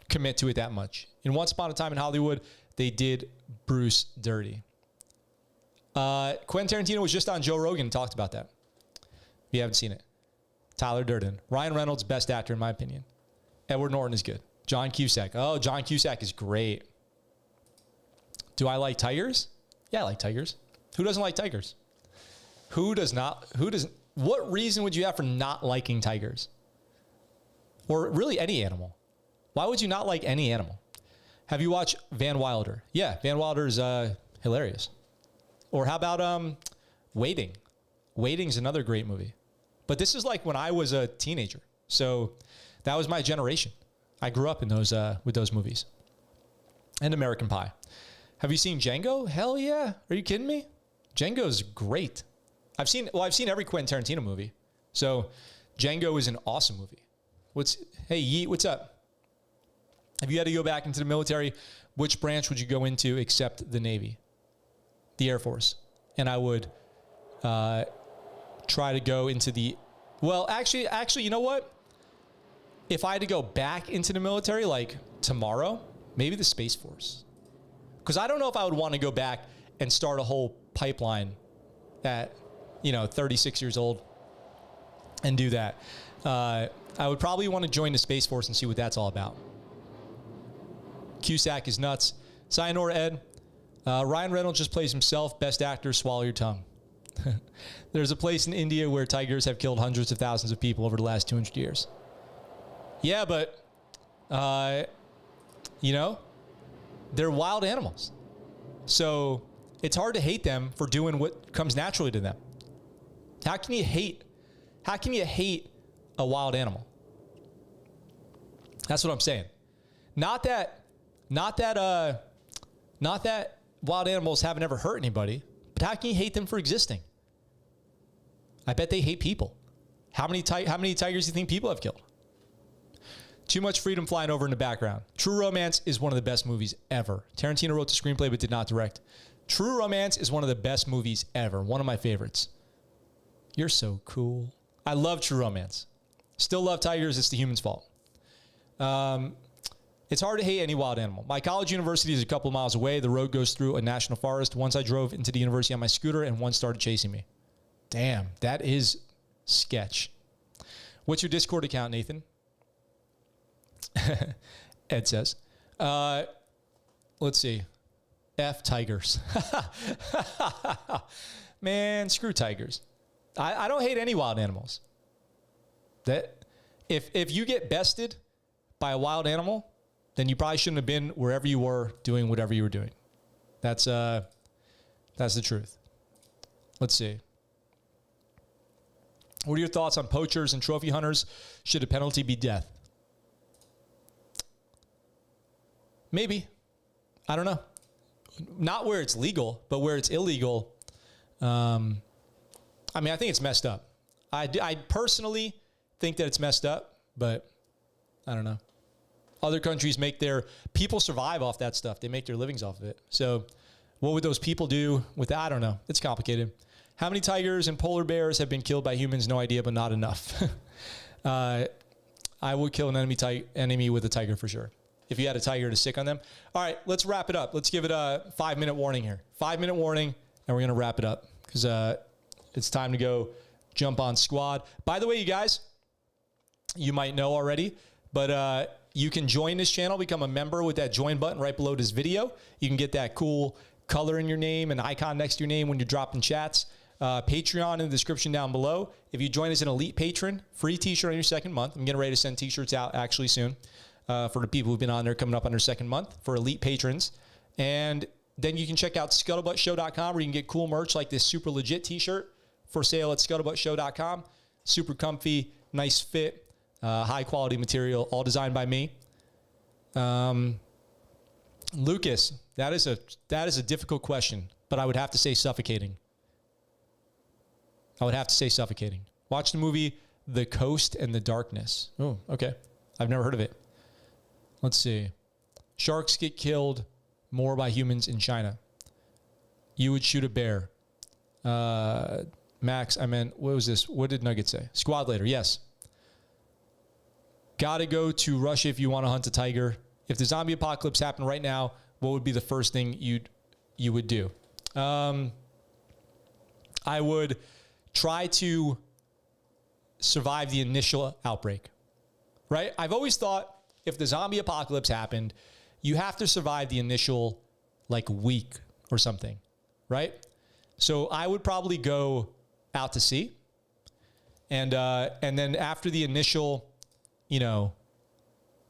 commit to it that much. And once upon a time in Hollywood, they did Bruce dirty. Quentin Tarantino was just on Joe Rogan and talked about that. If you haven't seen it. Tyler Durden. Ryan Reynolds, best actor in my opinion. Edward Norton is good. John Cusack. Oh, John Cusack is great. Do I like tigers? Yeah, I like tigers. Who doesn't like tigers? What reason would you have for not liking tigers? Or really any animal? Why would you not like any animal? Have you watched Van Wilder? Yeah, Van Wilder is hilarious. Or how about Waiting? Waiting's another great movie. But this is like when I was a teenager. So that was my generation. I grew up in those with those movies. And American Pie. Have you seen Django? Hell yeah. Are you kidding me? Django's great. I've seen every Quentin Tarantino movie. So Django is an awesome movie. Hey, Yeet, what's up? If you had to go back into the military, which branch would you go into except the Navy? The Air Force. And I would try to go into actually, you know what? If I had to go back into the military, like tomorrow, maybe the Space Force. Because I don't know if I would want to go back and start a whole pipeline at, 36 years old and do that. I would probably want to join the Space Force and see what that's all about. Cusack is nuts. Sayonara, Ed. Ryan Reynolds just plays himself. Best actor, swallow your tongue. There's a place in India where tigers have killed hundreds of thousands of people over the last 200 years. Yeah, but, they're wild animals. So it's hard to hate them for doing what comes naturally to them. How can you hate a wild animal? That's what I'm saying. Not that wild animals haven't ever hurt anybody, but how can you hate them for existing? I bet they hate people. How many tigers do you think people have killed? Too much freedom flying over in the background. True Romance is one of the best movies ever. Tarantino wrote the screenplay but did not direct. True Romance is one of the best movies ever. One of my favorites. You're so cool. I love True Romance. Still love tigers. It's the human's fault. It's hard to hate any wild animal. My college university is a couple miles away. The road goes through a national forest. Once I drove into the university on my scooter and one started chasing me. Damn, that is sketch. What's your Discord account, Nathan? Ed says. Let's see. F tigers. Man, screw tigers. I don't hate any wild animals. That if you get bested by a wild animal, then you probably shouldn't have been wherever you were doing whatever you were doing. That's the truth. Let's see. What are your thoughts on poachers and trophy hunters? Should the penalty be death? Maybe. I don't know. Not where it's legal, but where it's illegal. I think it's messed up. I personally think that it's messed up, but I don't know. Other countries people survive off that stuff. They make their livings off of it. So what would those people do with that? I don't know. It's complicated. How many tigers and polar bears have been killed by humans? No idea, but not enough. I would kill an enemy with a tiger for sure. If you had a tiger to sick on them. All right, let's wrap it up. Let's give it a 5-minute warning here. 5-minute warning, and we're going to wrap it up because it's time to go jump on squad. By the way, you guys, you might know already, but you can join this channel, become a member with that join button right below this video. You can get that cool color in your name and icon next to your name when you're dropping chats. Patreon in the description down below. If you join as an elite patron, free t-shirt on your second month. I'm getting ready to send t-shirts out actually soon for the people who've been on there coming up on their second month for elite patrons. And then you can check out ScuttleButtShow.com where you can get cool merch like this super legit t-shirt for sale at ScuttleButtShow.com. Super comfy, nice fit. high quality material, all designed by me. Lucas, that is a difficult question, but I would have to say suffocating. I would have to say suffocating. Watch the movie The Coast and the Darkness. Oh, okay. I've never heard of it. Let's see. Sharks get killed more by humans in China. You would shoot a bear. Max, I meant, what was this? What did Nugget say? Squad later, yes. Gotta go to Russia if you want to hunt a tiger. If the zombie apocalypse happened right now, what would be the first thing you would do? I would try to survive the initial outbreak, right? I've always thought if the zombie apocalypse happened, you have to survive the initial like week or something, right? So I would probably go out to sea, and then after the initial,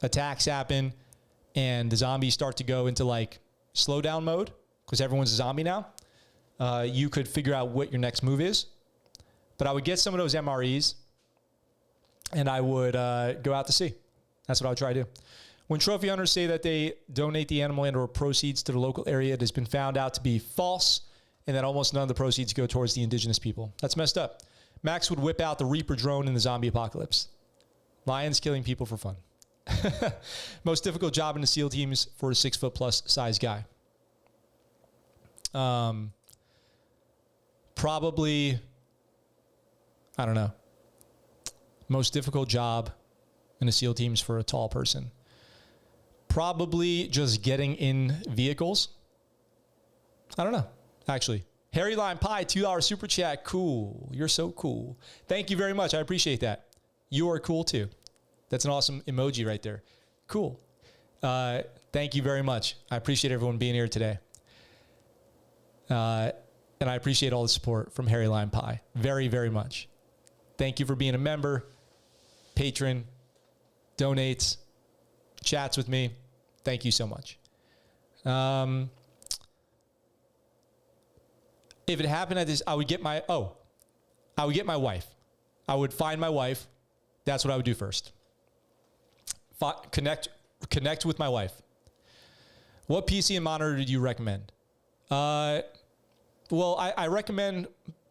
attacks happen, and the zombies start to go into like slow down mode because everyone's a zombie now, you could figure out what your next move is. But I would get some of those MREs, and I would go out to sea. That's what I would try to do. When trophy hunters say that they donate the animal and/or proceeds to the local area, it has been found out to be false, and that almost none of the proceeds go towards the indigenous people. That's messed up. Max would whip out the Reaper drone in the zombie apocalypse. Lions killing people for fun. Most difficult job in the SEAL teams for a 6'+ size guy. Probably, I don't know. Most difficult job in the SEAL teams for a tall person. Probably just getting in vehicles. I don't know, actually. Harry Lime Pie, $2 super chat. Cool. You're so cool. Thank you very much. I appreciate that. You are cool too. That's an awesome emoji right there. Cool. Thank you very much. I appreciate everyone being here today. And I appreciate all the support from Harry Lime Pie. Very, very much. Thank you for being a member, patron, donates, chats with me. Thank you so much. If it happened at this, I would get my wife. I would find my wife. That's what I would do first. Connect with my wife. What PC and monitor do you recommend? Well, I recommend,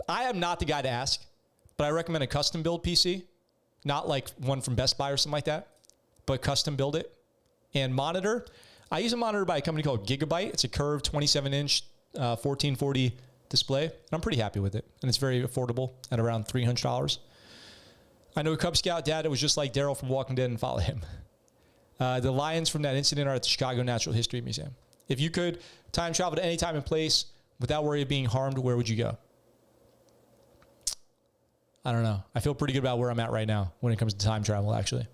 I am not the guy to ask, but I recommend a custom build PC, not like one from Best Buy or something like that, but custom build it. And monitor, I use a monitor by a company called Gigabyte. It's a curved 27-inch 1440 display, and I'm pretty happy with it. And it's very affordable at around $300. I know a Cub Scout dad that was just like Daryl from Walking Dead and follow him. The lions from that incident are at the Chicago Natural History Museum. If you could time travel to any time and place without worry of being harmed, where would you go? I don't know. I feel pretty good about where I'm at right now when it comes to time travel, actually.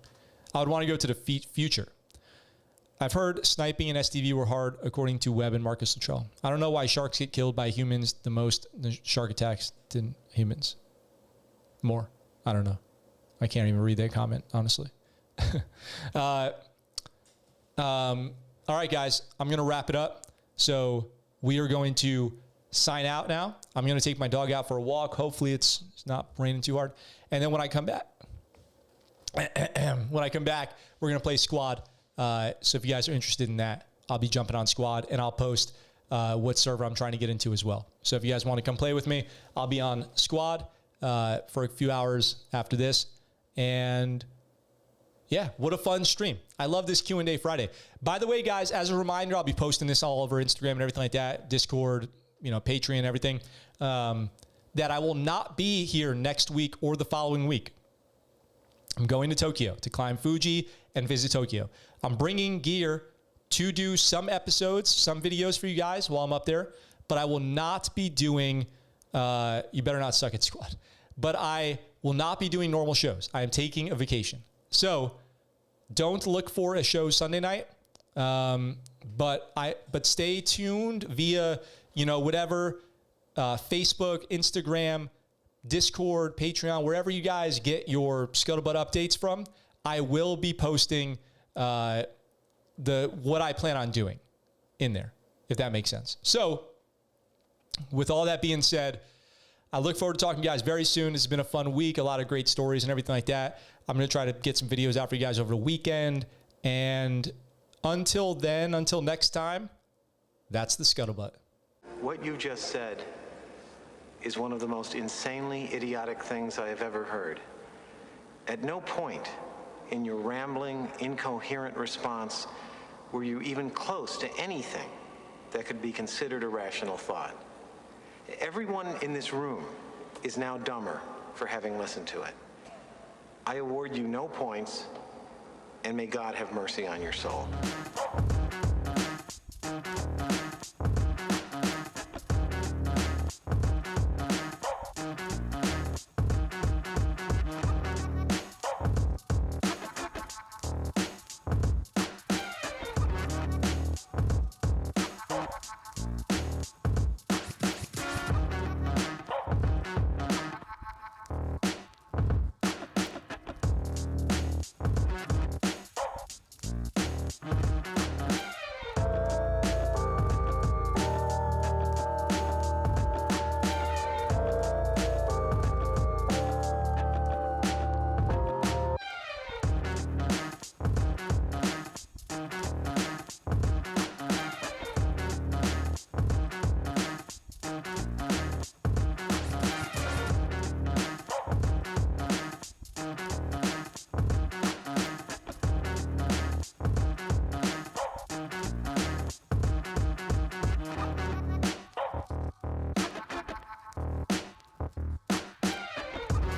I would want to go to the future. I've heard sniping and SDV were hard, according to Webb and Marcus Luttrell. I don't know why sharks get killed by humans the most than shark attacks than humans. More. I don't know. I can't even read that comment, honestly. All right, guys. I'm going to wrap it up. So we are going to sign out now. I'm going to take my dog out for a walk. Hopefully it's not raining too hard. And then when I come back, we're going to play squad. So if you guys are interested in that, I'll be jumping on squad, and I'll post what server I'm trying to get into as well. So if you guys want to come play with me, I'll be on squad for a few hours after this. And yeah, what a fun stream. I love this Q&A Friday. By the way, guys, as a reminder, I'll be posting this all over Instagram and everything like that, Discord, Patreon, everything, that I will not be here next week or the following week. I'm going to Tokyo to climb Fuji and visit Tokyo. I'm bringing gear to do some episodes, some videos for you guys while I'm up there, but I will not be doing, you better not suck at squad, but I will not be doing normal shows. I am taking a vacation. So don't look for a show Sunday night, but stay tuned via, whatever, Facebook, Instagram, Discord, Patreon, wherever you guys get your ScuttleButt updates from. I will be posting what I plan on doing in there, if that makes sense. So with all that being said, I look forward to talking to you guys very soon. This has been a fun week, a lot of great stories and everything like that. I'm going to try to get some videos out for you guys over the weekend. And until then, until next time, that's the Scuttlebutt. What you just said is one of the most insanely idiotic things I have ever heard. At no point in your rambling, incoherent response were you even close to anything that could be considered a rational thought. Everyone in this room is now dumber for having listened to it. I award you no points, and may God have mercy on your soul.